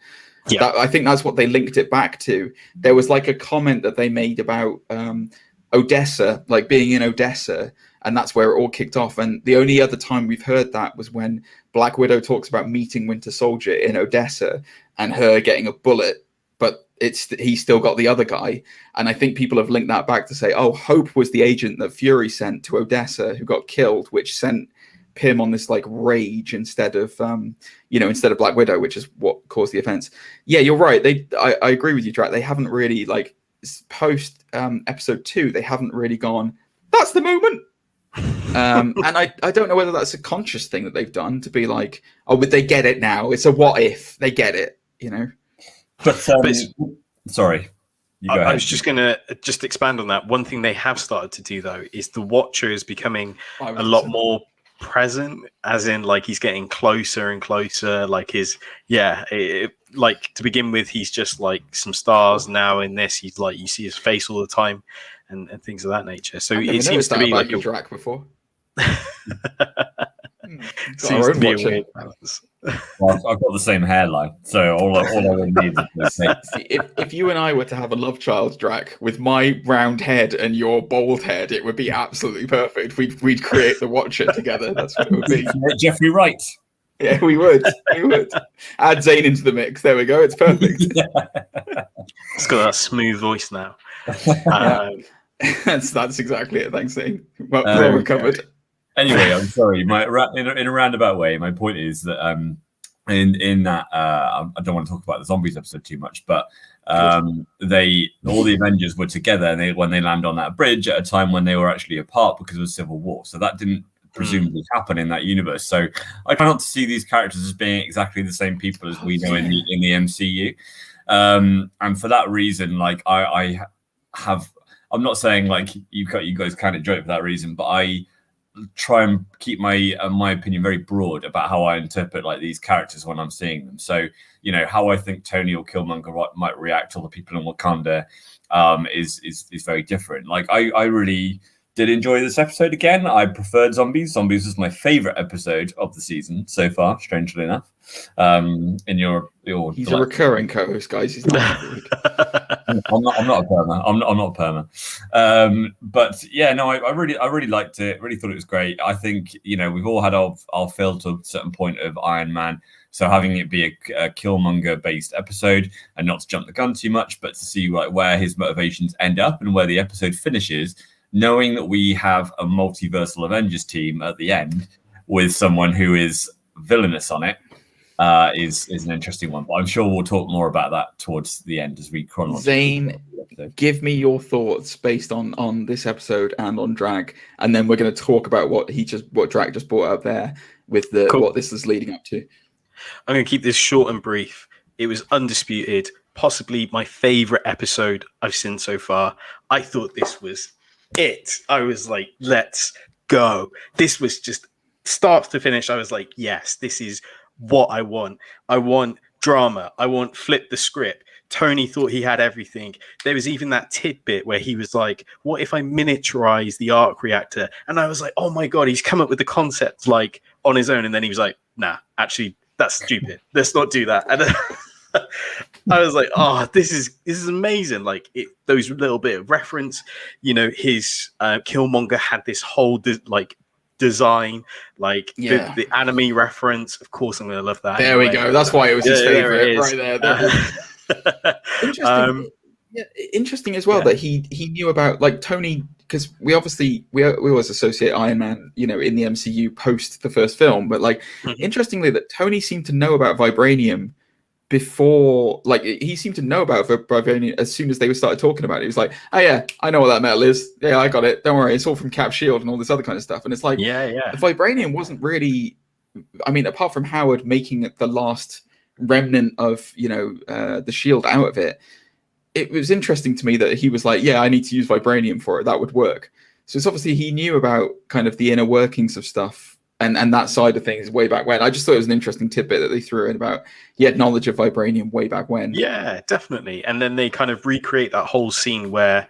Yeah. I think that's what they linked it back to. There was like a comment that they made about Odessa, like being in Odessa, and that's where it all kicked off. And the only other time we've heard that was when Black Widow talks about meeting Winter Soldier in Odessa and her getting a bullet, but he's still got the other guy. And I think people have linked that back to say, oh, Hope was the agent that Fury sent to Odessa who got killed, which sent Pym on this like rage instead of Black Widow, which is what caused the offense. Yeah, you're right. I agree with you, Drac. They haven't really, like, post episode 2, they haven't really gone, that's the moment. And I don't know whether that's a conscious thing that they've done to be like, oh, but they get it now. It's a what if. They get it, you know. But sorry. I was just going to expand on that. One thing they have started to do, though, is the Watcher is becoming a lot more present, as in like he's getting closer and closer. Like like to begin with, he's just like some stars. Now in this, he's like, you see his face all the time and things of that nature. So it seems to be like your Drac before. Seems to be a weird balance. Well, I've got the same hairline, so all I really need is see, if you and I were to have a love child, Drac, with my round head and your bald head, it would be absolutely perfect. We'd create the Watcher together. That's what it would be. Jeffrey Wright. Yeah, we would. Add Zane into the mix. There we go. It's perfect. It's got that smooth voice now. That's exactly it. Thanks, Zane. Well recovered. Anyway, I'm sorry. In a roundabout way, my point is that in that I don't want to talk about the zombies episode too much, but all the Avengers were together when they land on that bridge at a time when they were actually apart because of the Civil War. So that didn't presumably happen in that universe. So I try not to see these characters as being exactly the same people as we know in the MCU. And for that reason, like I'm not saying like you guys can't enjoy it for that reason, but I try and keep my opinion very broad about how I interpret like these characters when I'm seeing them. So, you know, how I think Tony or Killmonger might react to the people in Wakanda is very different. Like I really did enjoy this episode again. I preferred Zombies. Zombies was my favorite episode of the season so far, strangely enough. In your he's a recurring co-host, guys. He's not I'm not a perma. I'm not a perma. But yeah, no, I really liked it. Really thought it was great. I think, you know, we've all had our fill to a certain point of Iron Man. So having it be a Killmonger based episode, and not to jump the gun too much, but to see like where his motivations end up and where the episode finishes, knowing that we have a multiversal Avengers team at the end with someone who is villainous on it, is an interesting one. But I'm sure we'll talk more about that towards the end as we chronologically. Zane, give me your thoughts based on this episode and on Drag, and then we're going to talk about what Drag just brought up there with what this is leading up to. I'm going to keep this short and brief. It was Undisputed, possibly my favorite episode I've seen so far. I thought this was it. I was like, let's go. This was just start to finish. I was like, yes, this is what I want. I want drama. I want flip the script. Tony thought he had everything. There was even that tidbit where he was like, what if I miniaturize the arc reactor? And I was like, oh my God, he's come up with the concept like on his own. And then he was like, nah, actually, that's stupid. Let's not do that. And then I was like, oh, this is amazing. Like those little bit of reference, his Killmonger had this whole design, like the anime reference. Of course, I'm going to love that. There we go. That's why it was his favorite right there. Interesting. Interesting as well that he knew about like Tony, because we always associate Iron Man, in the MCU post the first film, but like interestingly that Tony seemed to know about vibranium before, like he seemed to know about vibranium as soon as they started talking about it. He was like, oh yeah, I know what that metal is. Yeah, I got it. Don't worry, it's all from Cap Shield and all this other kind of stuff. And it's like, vibranium wasn't really, I mean, apart from Howard making it the last remnant of the shield out of it, it was interesting to me that he was like, yeah, I need to use vibranium for it, that would work. So it's obviously he knew about kind of the inner workings of stuff and that side of things way back when. I just thought it was an interesting tidbit that they threw in about he had knowledge of vibranium way back when. Yeah, definitely. And then they kind of recreate that whole scene where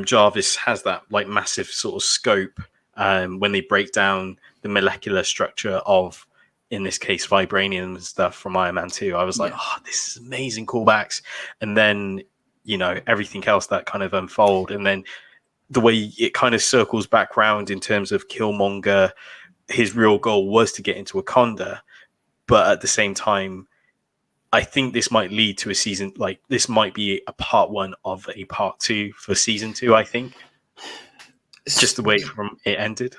Jarvis has that like massive sort of scope when they break down the molecular structure of, in this case, vibranium and stuff from Iron Man 2. I was like, oh, this is amazing callbacks. And then, everything else that kind of unfold. And then the way it kind of circles back round in terms of Killmonger, his real goal was to get into Wakanda. But at the same time, I think this might lead to a season, like this might be a part 1 of a part 2 for season 2, I think. It's just the way from it ended.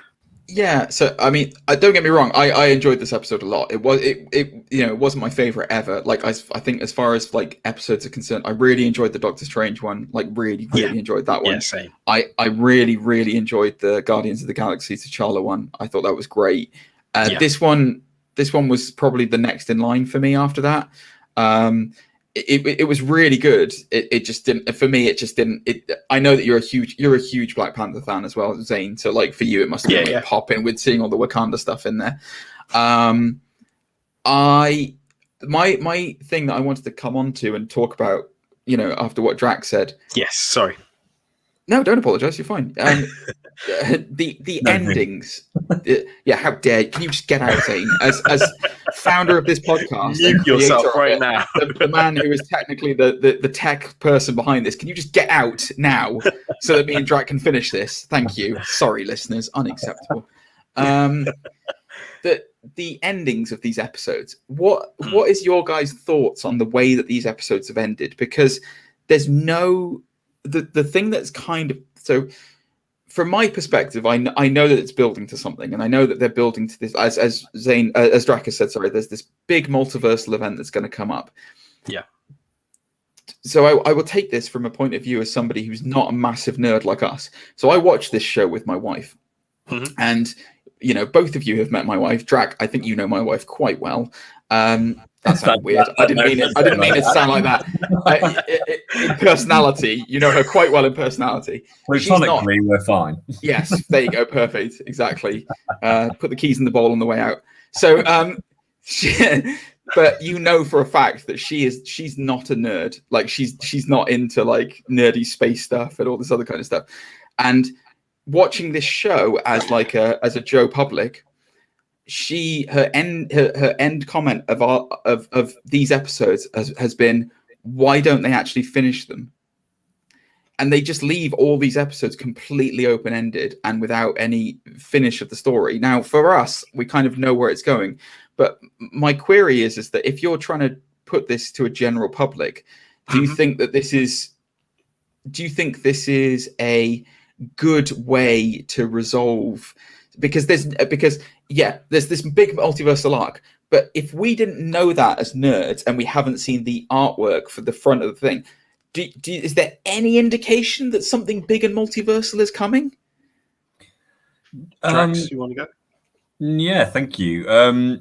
Yeah, so I mean, don't get me wrong. I enjoyed this episode a lot. It wasn't my favorite ever. Like I think as far as like episodes are concerned, I really enjoyed the Doctor Strange one. Like really enjoyed that one. Yeah, same. I really enjoyed the Guardians of the Galaxy T'Challa one. I thought that was great. This one was probably the next in line for me after that. It was really good. It just didn't, for me. It just didn't. I know that you're a huge Black Panther fan as well, Zane. So like for you, it must have been popping with seeing all the Wakanda stuff in there. My thing that I wanted to come on to and talk about, after what Drax said. Yes, sorry. No, don't apologize. You're fine. The endings. How dare you? Can you just get out, Zane? As founder of this podcast, mute yourself right now. The man who is technically the tech person behind this. Can you just get out now so that me and Drac can finish this? Thank you. Sorry, listeners. Unacceptable. The endings of these episodes. What is your guys' thoughts on the way that these episodes have ended? Because there's no. The thing that's kind of, so from my perspective, I know that it's building to something, and I know that they're building to this, as Zane, as Drac has said, sorry, there's this big multiversal event that's going to come up. Yeah. So I will take this from a point of view as somebody who's not a massive nerd like us. So I watched this show with my wife, and both of you have met my wife. Drac, I think you know my wife quite well. That sounds weird. I didn't mean it to sound like that. In personality, you know her quite well in personality. Platonically, we're fine. Yes, there you go. Perfect. Exactly. Put the keys in the bowl on the way out. So, but for a fact that she's not a nerd. Like she's not into like nerdy space stuff and all this other kind of stuff. And watching this show as a Joe Public, her end comment of these episodes has been, why don't they actually finish them? And they just leave all these episodes completely open-ended and without any finish of the story. Now, for us, we kind of know where it's going. But my query is that if you're trying to put this to a general public, do you think this is a good way to resolve? Because there's this big multiversal arc, but if we didn't know that as nerds and we haven't seen the artwork for the front of the thing, is there any indication that something big and multiversal is coming? Drax, you want to go? Yeah, thank you.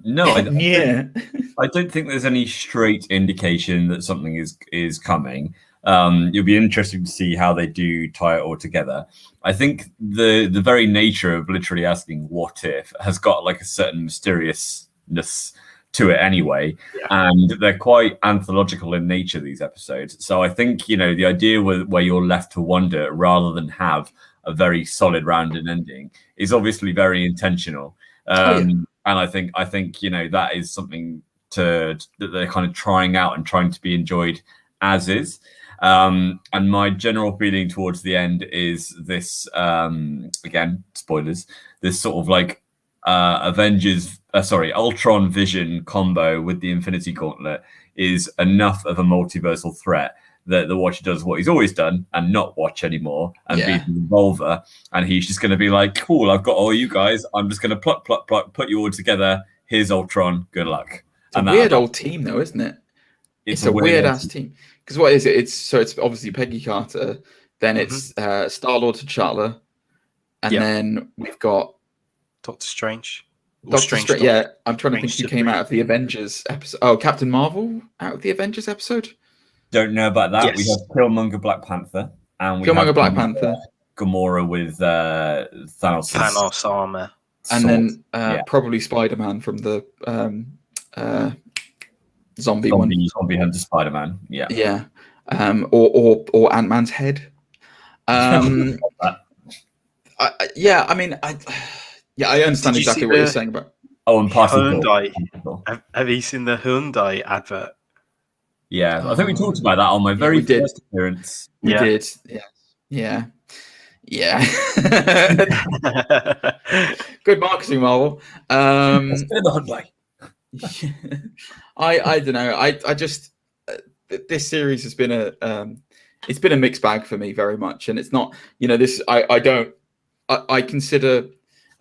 No, I don't think there's any straight indication that something is coming. It'll be interesting to see how they do tie it all together. I think the very nature of literally asking what if has got like a certain mysteriousness to it anyway, and they're quite anthological in nature, these episodes. So I think, you know, the idea where you're left to wonder rather than have a very solid rounded ending is obviously very intentional. And I think you know, that is something that they're kind of trying out and trying to be enjoyed as is. And my general feeling towards the end is this, again, spoilers, this sort of like Ultron Vision combo with the Infinity Gauntlet is enough of a multiversal threat that the Watcher does what he's always done and not watch anymore and be the Revolver. And he's just going to be like, cool, I've got all you guys. I'm just going to pluck, put you all together. Here's Ultron. Good luck. It's a weird old team, though, isn't it? It's a weird ass team. Because what is it? It's obviously Peggy Carter. Then it's Star-Lord T'Challa. And then we've got Doctor Strange. Doctor Strange. Yeah, I'm trying to think who came out of the Avengers episode. Oh, Captain Marvel out of the Avengers episode? Don't know about that. Yes. We have Killmonger Black Panther. And we have Black Panther. Gamora with Thanos armor. And then probably Spider-Man from the zombie Hunter Spider-Man. Yeah. Yeah. Or Ant-Man's head. I understand exactly what you're saying about. Oh, and Hyundai. Have you seen the Hyundai advert? Yeah, I think we talked about that on my very first appearance. We did. Yeah. Good marketing, Marvel. Let's do the Hyundai. I don't know. I just this series has been it's been a mixed bag for me very much, and it's not, you know, this I consider,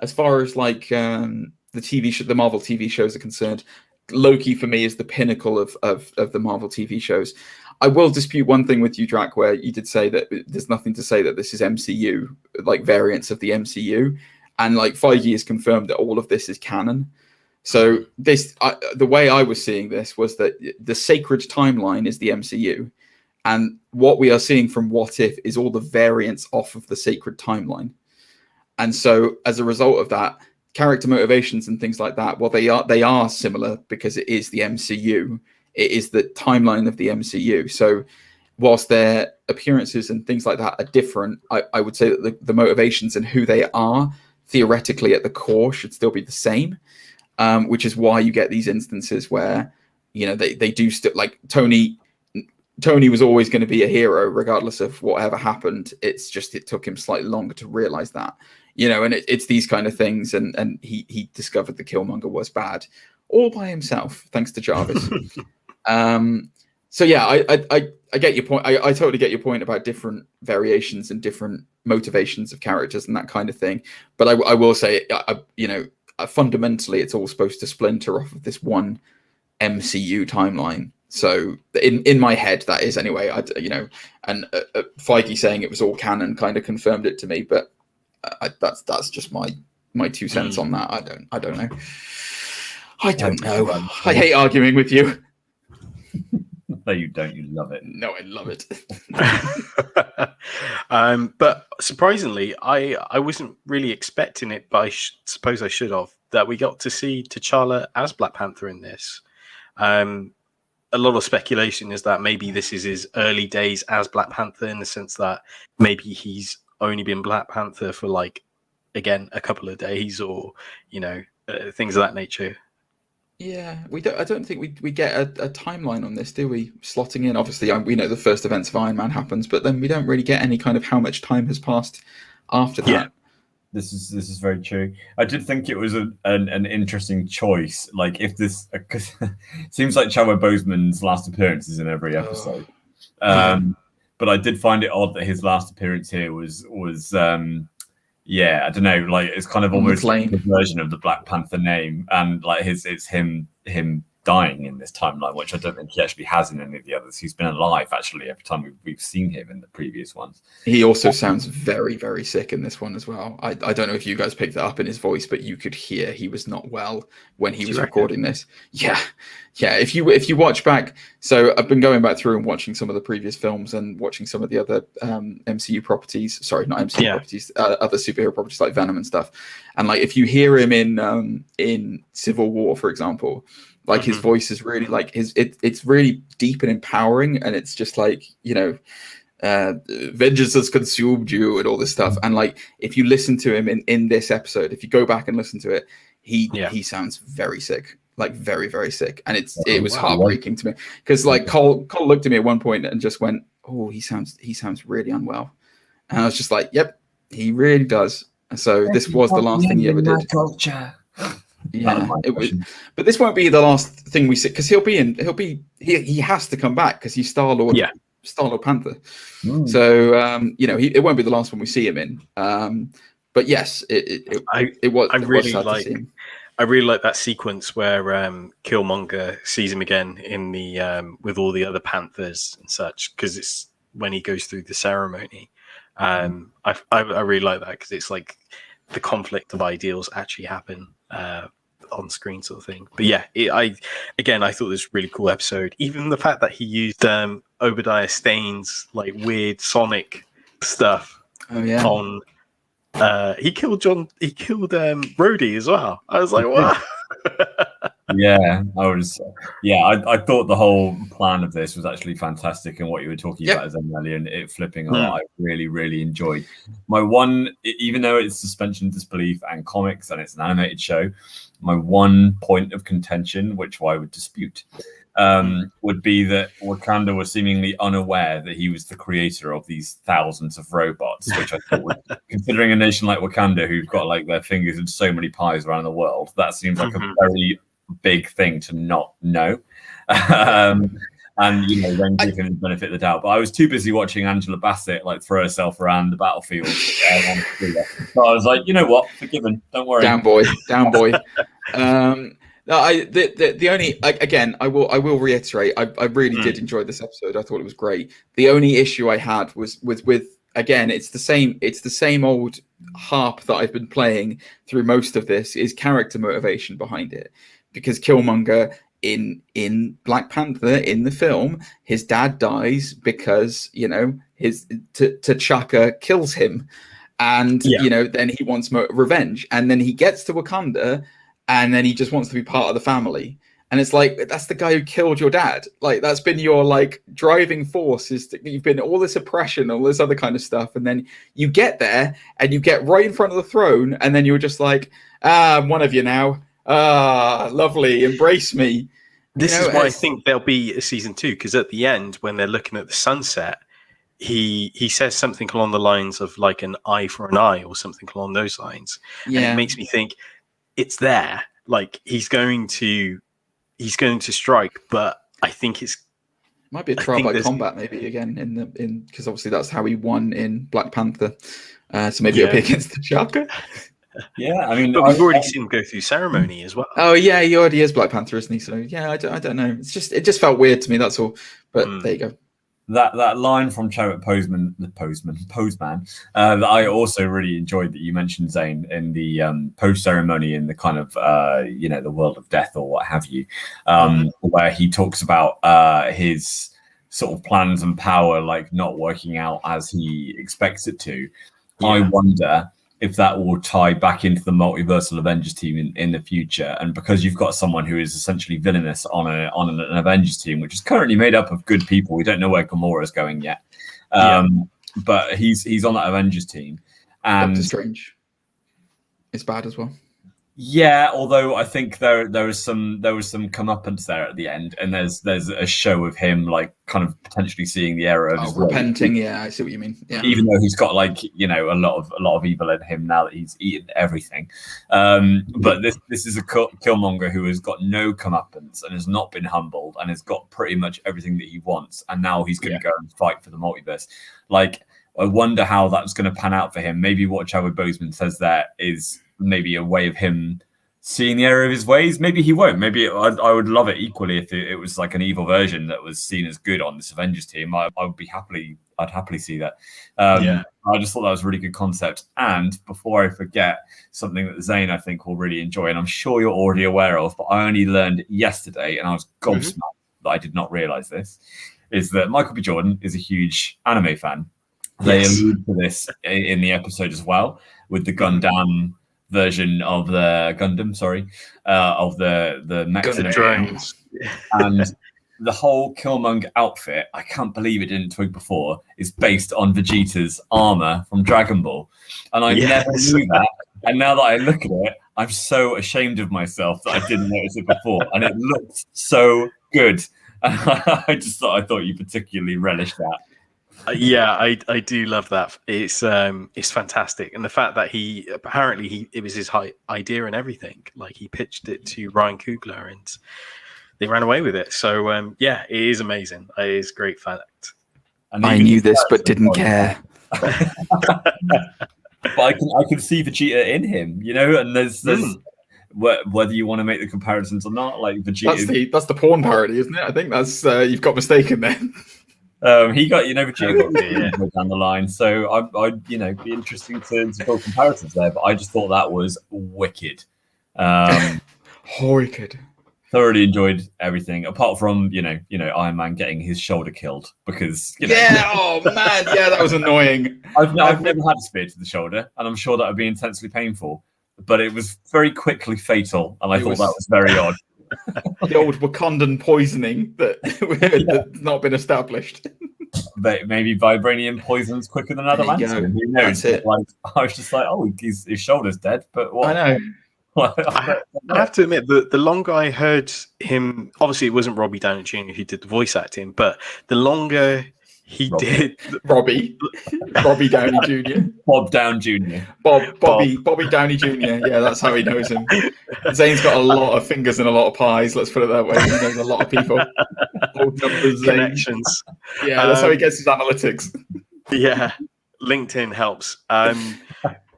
as far as like the Marvel TV shows are concerned, Loki for me is the pinnacle of the Marvel TV shows. I will dispute one thing with you, Drac, where you did say that there's nothing to say that this is MCU, like variants of the MCU, and like Feige has confirmed that all of this is canon. So the way I was seeing this was that the sacred timeline is the MCU, and what we are seeing from What If is all the variants off of the sacred timeline. And so as a result of that, character motivations and things like that, well, they are similar because it is the MCU. It is the timeline of the MCU. So whilst their appearances and things like that are different, I would say that the motivations and who they are theoretically at the core should still be the same, which is why you get these instances where, you know, they do still, like Tony was always going to be a hero regardless of whatever happened. It's just it took him slightly longer to realize that, you know, and it's these kind of things. And he discovered the Killmonger was bad all by himself, thanks to Jarvis. So yeah, I get your point. I totally get your point about different variations and different motivations of characters and that kind of thing. But I will say, you know, fundamentally, it's all supposed to splinter off of this one MCU timeline. So in my head, that is anyway. You know, and Feige saying it was all canon kind of confirmed it to me. But that's just my 2 cents on that. I don't know. I don't know. I hate arguing with you. No, you don't. You love it. No, I love it. But surprisingly, I wasn't really expecting it, but I suppose I should have, that we got to see T'Challa as Black Panther in this. A lot of speculation is that maybe this is his early days as Black Panther, in the sense that maybe he's only been Black Panther for, like, again, a couple of days, or, you know, things of that nature. Yeah, I don't think we get a timeline on this, do we? Slotting in, obviously, we know the first events of Iron Man happens, but then we don't really get any kind of how much time has passed after that. Yeah, this is very true. I did think it was an interesting choice. Like, if this, cause it seems like Chadwick Boseman's last appearance is in every episode, but I did find it odd that his last appearance here was. Yeah, I don't know. Like, it's kind of almost like a version of the Black Panther name, and like it's him dying in this timeline, which I don't think he actually has in any of the others. He's been alive actually every time we've seen him in the previous ones. He also sounds very, very sick in this one as well. I don't know if you guys picked that up in his voice, but you could hear he was not well when he was recording this. Yeah. If you watch back, so I've been going back through and watching some of the previous films and watching some of the other MCU properties. Sorry, not MCU properties, other superhero properties like Venom and stuff. And like, if you hear him in Civil War, for example, Like his voice is really like it's really deep and empowering, and it's just like, vengeance has consumed you and all this stuff. And like, if you listen to him in this episode, if you go back and listen to it, he sounds very sick, like very, very sick. And it was heartbreaking to me, because like Cole looked at me at one point and just went, oh, he sounds really unwell. And I was just like, yep, he really does. So this was the last thing he ever did. Culture. Yeah, it was, but this won't be the last thing we see, because he has to come back, because he's Star-Lord Panther. So it won't be the last one we see him in. But yes, it was. I really like that sequence where Killmonger sees him again in the with all the other Panthers and such, because it's when he goes through the ceremony. I really like that, because it's like the conflict of ideals actually happen on screen, sort of thing. But yeah, I thought this was a really cool episode. Even the fact that he used Obadiah Stane's like weird Sonic stuff. Oh yeah. On he killed Rhodey as well. I was like, wow. I thought the whole plan of this was actually fantastic, and what you were talking about as Emily and it flipping a lot, I really, really enjoyed. My one, even though it's suspension of disbelief and comics and it's an animated show, my one point of contention, which I would dispute, would be that Wakanda was seemingly unaware that he was the creator of these thousands of robots, which I thought was, considering a nation like Wakanda, who've got like their fingers in so many pies around the world, that seems like a very big thing to not know. And then giving the benefit of the doubt. But I was too busy watching Angela Bassett like throw herself around the battlefield. So I was like, you know what, forgiven, don't worry. Down boy. The only, again, I will reiterate, I really did enjoy this episode. I thought it was great. The only issue I had was with again, it's the same old harp that I've been playing through most of this, is character motivation behind it. Because Killmonger in Black Panther, in the film, his dad dies because T'Chaka kills him, and then he wants revenge, and then he gets to Wakanda, and then he just wants to be part of the family. And it's like, that's the guy who killed your dad. Like, that's been your like driving force, is that you've been all this oppression, all this other kind of stuff, and then you get there and you get right in front of the throne, and then you're just like, I'm one of you now. Lovely, embrace me. This is why I think there'll be a season 2, because at the end, when they're looking at the sunset, he says something along the lines of like an eye for an eye or something along those lines. And it makes me think it's there. Like he's going to strike, but I think might be a trial by combat maybe again because obviously that's how he won in Black Panther. So maybe it'll be against T'Chaka. Yeah, I mean, but we've already seen him go through ceremony as well. Oh yeah, he already is Black Panther, isn't he? So yeah, I don't know. It just felt weird to me. That's all. But there you go. That line from Chadwick Boseman, that I also really enjoyed, that you mentioned, Zane, in the post ceremony, in the kind of the world of death or what have you, where he talks about his sort of plans and power like not working out as he expects it to. Yeah. I wonder if that will tie back into the multiversal Avengers team in the future. And because you've got someone who is essentially villainous on an Avengers team, which is currently made up of good people, we don't know where Gamora is going yet. But he's on that Avengers team. And Doctor Strange is bad as well. Yeah, although I think there was some comeuppance there at the end, and there's a show of him like kind of potentially seeing the error of his repenting. Yeah, I see what you mean. Yeah. Even though he's got like a lot of evil in him now that he's eaten everything. But this is a Killmonger who has got no comeuppance and has not been humbled and has got pretty much everything that he wants, and now he's going to go and fight for the multiverse. Like, I wonder how that's going to pan out for him. Maybe what Chadwick Boseman says there is maybe a way of him seeing the error of his ways. Maybe he won't. Maybe I would love it equally if it was like an evil version that was seen as good on this Avengers team. I'd happily see that. I just thought that was a really good concept. And before I forget, something that Zane I think will really enjoy, and I'm sure you're already aware of, but I only learned yesterday, and I was gobsmacked that I did not realize this, is that Michael B. Jordan is a huge anime fan. They allude to this in the episode as well, with the Gundam version of the Gundam, of the mechs and drones. And the whole Killmonger outfit, I can't believe it didn't twig before, is based on Vegeta's armor from Dragon Ball. And I never knew that. And now that I look at it, I'm so ashamed of myself that I didn't notice it before. And it looks so good. And I thought you particularly relished that. I do love that. It's fantastic, and the fact that it was his idea and everything. Like, he pitched it to Ryan Coogler, and they ran away with it. So it is amazing. It is a great fact. And I knew this, but didn't care. But I can see Vegeta in him, and there's whether you want to make the comparisons or not, like Vegeta. That's the porn parody, isn't it? I think that's you've got mistaken there. He got, Vegeta got down the line, so I'd be interesting to build comparisons there. But I just thought that was wicked. Wicked. Thoroughly enjoyed everything, apart from Iron Man getting his shoulder killed because oh man, that was annoying. I've never had a spear to the shoulder, and I'm sure that would be intensely painful. But it was very quickly fatal, and I thought that was very odd. The old Wakandan poisoning that's not been established. But maybe vibranium poisons quicker than adamantium. Who knows? That's it. I was just like, his shoulder's dead. But what? I know. I have to admit, the longer I heard him, obviously it wasn't Robbie Downey Jr. who did the voice acting, but the longer he did Robbie Downey Jr. Bob Down Jr. Bobby Downey Jr. Yeah, that's how he knows him. Zane's got a lot of fingers and a lot of pies, let's put it that way. He knows a lot of people. Old numbers, connections. Yeah, that's how he gets his analytics. Yeah, LinkedIn helps.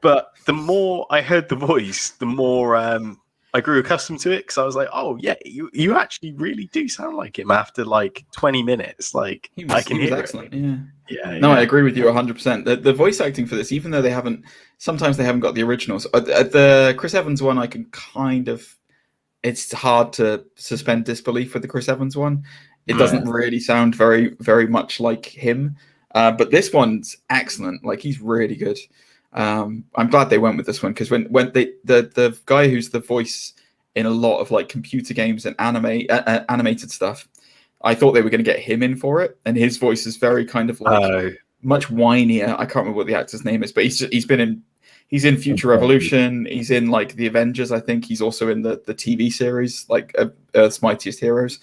But the more I heard the voice, the more I grew accustomed to it, because I was like, oh yeah, you actually really do sound like him after like 20 minutes. Like, I can hear excellent. it. Yeah. No, I agree with you 100%. The voice acting for this, even though sometimes they haven't got the originals. The Chris Evans one, I can it's hard to suspend disbelief with the Chris Evans one. It doesn't really sound very, very much like him. But this one's excellent. Like, he's really good. I'm glad they went with this one, because when the guy who's the voice in a lot of like computer games and animated stuff, I thought they were going to get him in for it, and his voice is very kind of like much whinier. I can't remember what the actor's name is, but he's in Future Revolution. He's in like the Avengers. I think he's also in the TV series like Earth's Mightiest Heroes.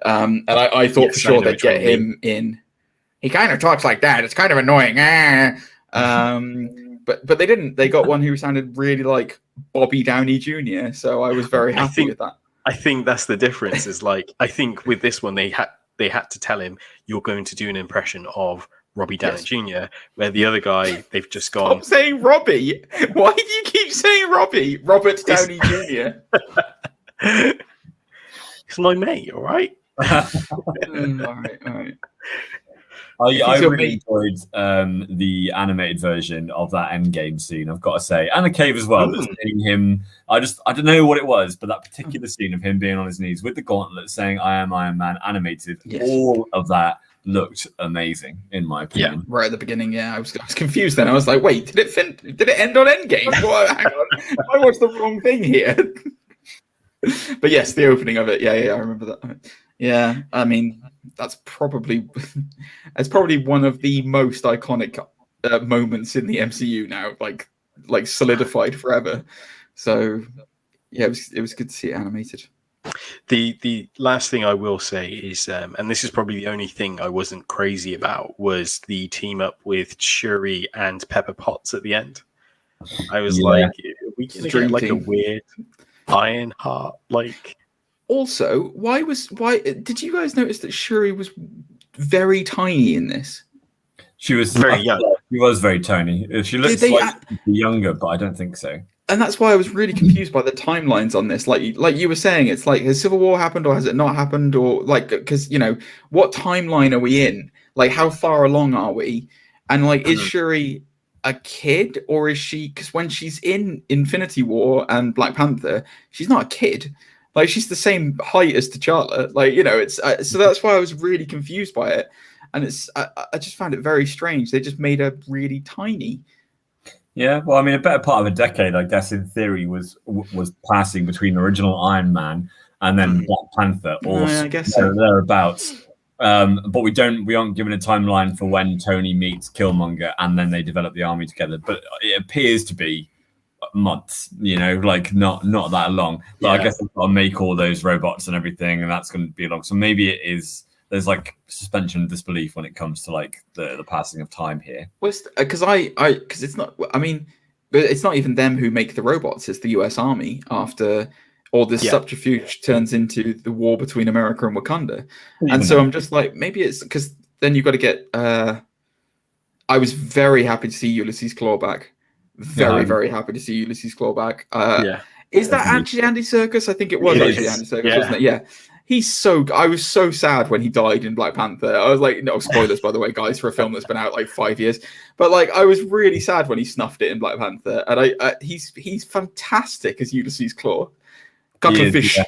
And I thought for sure they'd get him in. He kind of talks like that. It's kind of annoying. But they didn't. They got one who sounded really like Bobby Downey Jr. So I was very happy with that. I think that's the difference. Is like, I think with this one they had to tell him, you're going to do an impression of Robbie Downey Jr. Where the other guy, they've just gone. Stop saying Robbie. Why do you keep saying Robbie? Robert Downey Jr. It's my mate. All right. All right. I really enjoyed the animated version of that Endgame scene, I've got to say, and the cave as well. Seeing him, I don't know what it was, but that particular scene of him being on his knees with the gauntlet, saying "I am Iron Man," animated, all of that looked amazing, in my opinion. Yeah, right at the beginning. Yeah, I was confused then. I was like, wait, did it end on Endgame? Hang on, I watched the wrong thing here. But yes, the opening of it. Yeah, I remember that. Yeah, I mean, that's probably one of the most iconic moments in the MCU now, like solidified forever. So yeah, it was good to see it animated. The last thing I will say is, and this is probably the only thing I wasn't crazy about, was the team up with Shuri and Pepper Potts at the end. I was like, are we gonna get like a weird Ironheart like? Also, why did you guys notice that Shuri was very tiny in this? She was very young. She was very tiny. She looks younger, but I don't think so. And that's why I was really confused by the timelines on this. Like you were saying, it's like, has Civil War happened or has it not happened? Or like, because, what timeline are we in? Like, how far along are we? And like, is Shuri a kid, or is she? Because when she's in Infinity War and Black Panther, she's not a kid. Like, she's the same height as T'Challa. Like, it's so that's why I was really confused by it. And I just found it very strange. They just made her really tiny. Yeah, well, I mean, a better part of a decade, I guess, in theory, was passing between original Iron Man and then Black Panther, or I guess so. thereabouts. But we aren't given a timeline for when Tony meets Killmonger and then they develop the army together. But it appears to be months, like not that long. But I guess they've got to make all those robots and everything, and that's going to be long. So maybe it is. There's like suspension of disbelief when it comes to like the passing of time here. Because it's not. I mean, it's not even them who make the robots. It's the U.S. Army after all this subterfuge turns into the war between America and Wakanda. And so I'm just like, maybe it's because then you've got to get. I was very happy to see Ulysses Claw back. Very happy to see Ulysses Claw back. Is that actually Andy Serkis? I think it was actually Andy Serkis, wasn't it? Yeah. I was so sad when he died in Black Panther. I was like, no spoilers, by the way, guys, for a film that's been out like 5 years. But like, I was really sad when he snuffed it in Black Panther, and he's fantastic as Ulysses Claw. Fish. Yeah.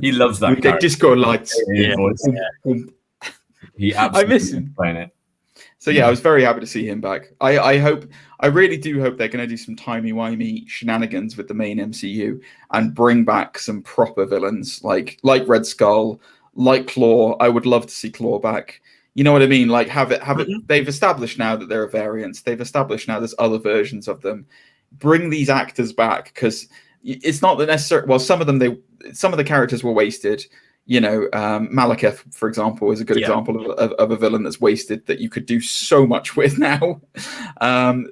He loves that. With the disco lights. He absolutely I miss him playing it. So I was very happy to see him back. I really do hope they're going to do some timey-wimey shenanigans with the main MCU and bring back some proper villains like Red Skull, like Claw. I would love to see Claw back. You know what I mean? Like have it. They've established now that there are variants. They've established now there's other versions of them. Bring these actors back, because it's not the necessary. Well, some of the characters were wasted. Malekith, for example, is a good example of a villain that's wasted that you could do so much with now.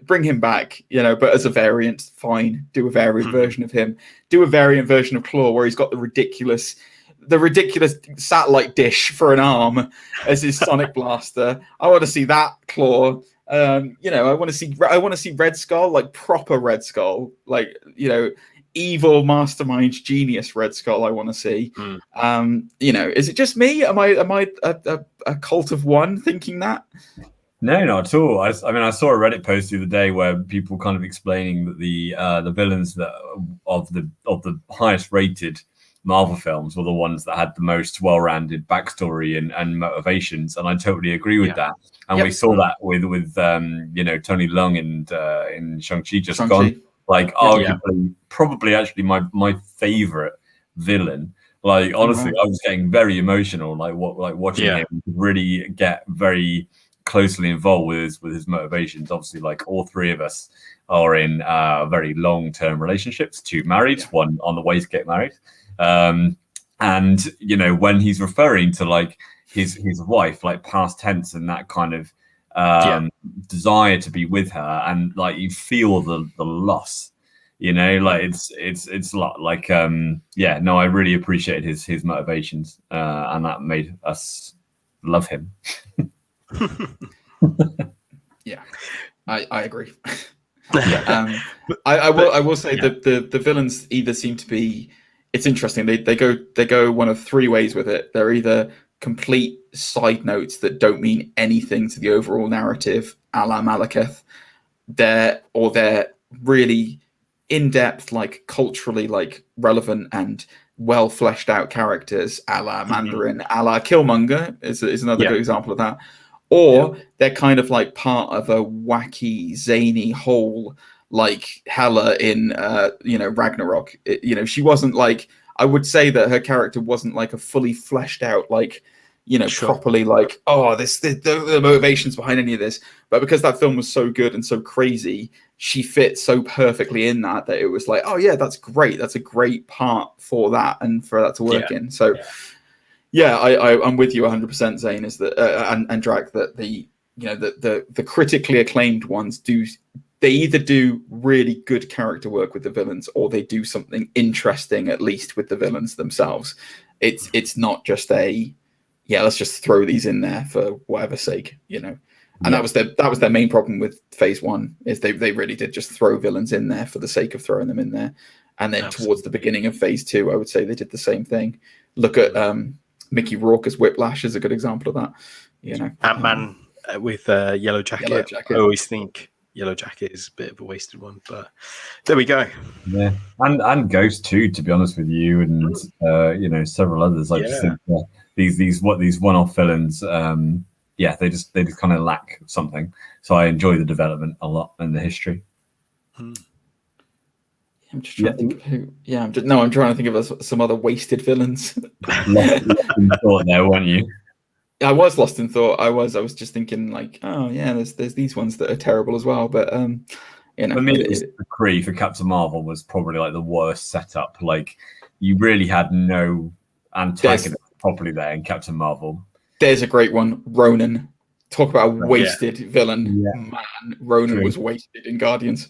Bring him back, but as a variant, fine. Do a variant version of him. Do a variant version of Claw where he's got the ridiculous satellite dish for an arm as his sonic blaster. I want to see that Claw. I want to see Red Skull, like proper Red Skull, like evil mastermind genius Red Skull. I want to see. Is it just me? Am I a cult of one thinking that? No, not at all. I saw a Reddit post the other day where people kind of explaining that the villains that of the highest rated Marvel films were the ones that had the most well-rounded backstory and motivations, and I totally agree with that. And we saw that with Tony Leung in Shang-Chi just gone. Like arguably, probably actually my favorite villain. Like honestly, I was getting very emotional. Like watching him really get very closely involved with his motivations. Obviously, like all three of us are in very long-term relationships. 2 married, 1 on the way to get married. And when he's referring to like his wife, like past tense, and that kind of desire to be with her, and like you feel the loss, like it's a lot like I really appreciated his motivations, and that made us love him. I agree. I will say that the villains either seem to be, it's interesting, they go one of 3 ways with it. They're either complete side notes that don't mean anything to the overall narrative, a la Malekith. They're really in-depth, like culturally like relevant and well fleshed out characters, a la Mandarin, a la Killmonger is another good example of that. Or they're kind of like part of a wacky, zany whole, like Hela in Ragnarok. She wasn't like, I would say that her character wasn't like a fully fleshed out, like properly like, the motivations behind any of this. But because that film was so good and so crazy, she fit so perfectly in that it was like, that's great. That's a great part for that and for that to work in. So I'm with you 100%, Zane, is that and Drac, that the critically acclaimed ones they either do really good character work with the villains, or they do something interesting at least with the villains themselves. It's not just let's just throw these in there for whatever sake, And that was their main problem with Phase 1, is they really did just throw villains in there for the sake of throwing them in there. And then towards the beginning of Phase 2, I would say they did the same thing. Look at Mickey Rourke as Whiplash is a good example of that. Ant-Man with Yellow Jacket. I always think Yellow Jacket is a bit of a wasted one, but there we go. Yeah, and Ghost too, to be honest with you, and several others. I just think these one-off villains, they just kind of lack something. So I enjoy the development a lot and the history. I'm just trying to think of who. Yeah, I'm trying to think of some other wasted villains. Lost in thought there, weren't you? I was lost in thought. I was just thinking like, oh yeah, there's these ones that are terrible as well. But you know, for me, the Kree for Captain Marvel was probably like the worst setup. Like, you really had no antagonist properly there in Captain Marvel. There's a great one, Ronan. Talk about a wasted villain. Yeah. Man, Ronan was wasted in Guardians.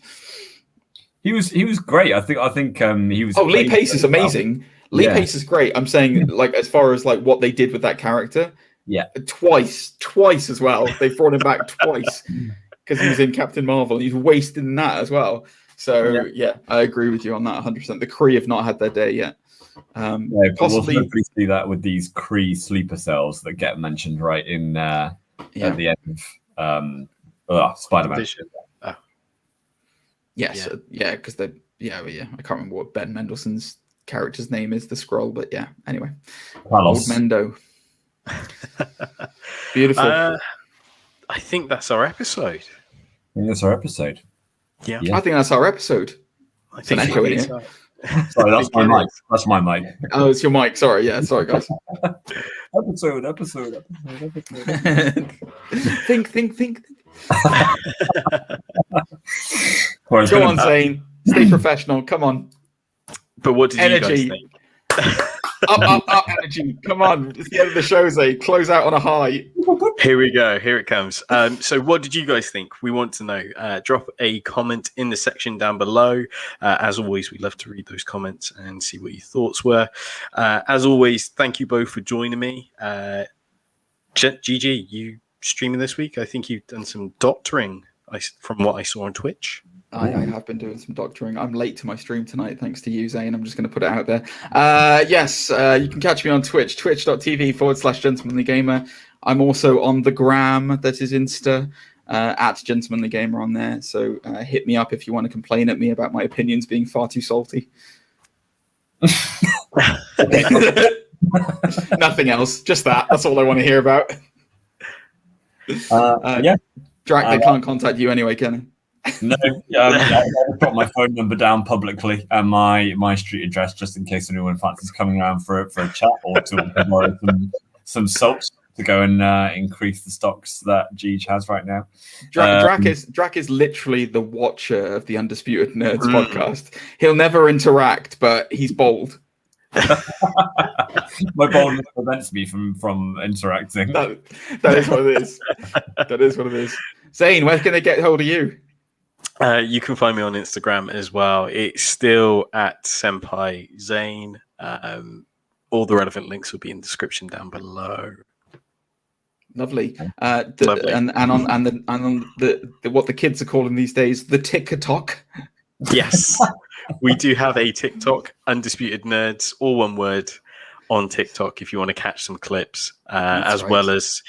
He was great. I think he was. Oh, Lee Pace is amazing. Well. Lee Pace is great. I'm saying, like, as far as like what they did with that character. Yeah. Twice as well. They brought him back twice because he was in Captain Marvel. He's wasted in that as well. So yeah, I agree with you on that 100%. The Kree have not had their day yet. Possibly we'll see that with these Kree sleeper cells that get mentioned right in at the end of Spider-Man. Yes, because I can't remember what Ben Mendelsohn's character's name is, the Skrull, but yeah. Anyway, Old Mendo. Beautiful. I think that's our episode. Yeah. I think that's our episode. I think Sorry, that's my mic. That's my mic. Oh, it's your mic. Sorry, sorry, guys. Episode. Think. Go on, Zane. Stay professional. Come on. But what did you guys think? Up energy. Come on. It's the end of the show, Zane. Close out on a high. Here we go. Here it comes. So what did you guys think? We want to know. Drop a comment in the section down below. As always, we love to read those comments and see what your thoughts were. As always, thank you both for joining me. GG, you streaming this week? I think you've done some doctoring from what I saw on Twitch. I have been doing some doctoring. I'm late to my stream tonight, thanks to you, Zane. I'm just going to put it out there. Yes, you can catch me on Twitch, twitch.tv/gentlemanlygamer. I'm also on the gram, that is Insta, at gentlemanlygamer on there. So hit me up if you want to complain at me about my opinions being far too salty. Nothing else, just that. That's all I want to hear about. Drac, they can't contact you anyway, can they? No, I've got my phone number down publicly and my street address just in case anyone fancies coming around for a chat or to borrow some salts to go and increase the stocks that Geege has right now. Drac is literally the watcher of the Undisputed Nerds podcast. He'll never interact, but he's bold. My boldness prevents me from interacting. That is what it is. That is what it is. Zane, where can they get hold of you? You can find me on Instagram as well. It's still at Senpai Zane. All the relevant links will be in the description down below. Lovely. Lovely. And on the what the kids are calling these days, the TikTok. Yes, we do have a TikTok, Undisputed Nerds, all one word, on TikTok if you want to catch some clips, well as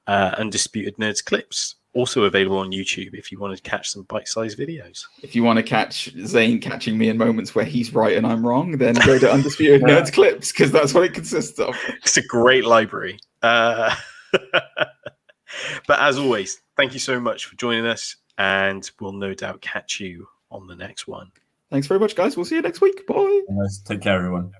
Undisputed Nerds clips. Also available on YouTube if you want to catch some bite-sized videos. If you want to catch Zane catching me in moments where he's right and I'm wrong, then go to Undisputed Nerds clips, because that's what it consists of. It's a great library. But as always, thank you so much for joining us, and we'll no doubt catch you on the next one. Thanks very much, guys. We'll see you next week. Bye. Take care, everyone.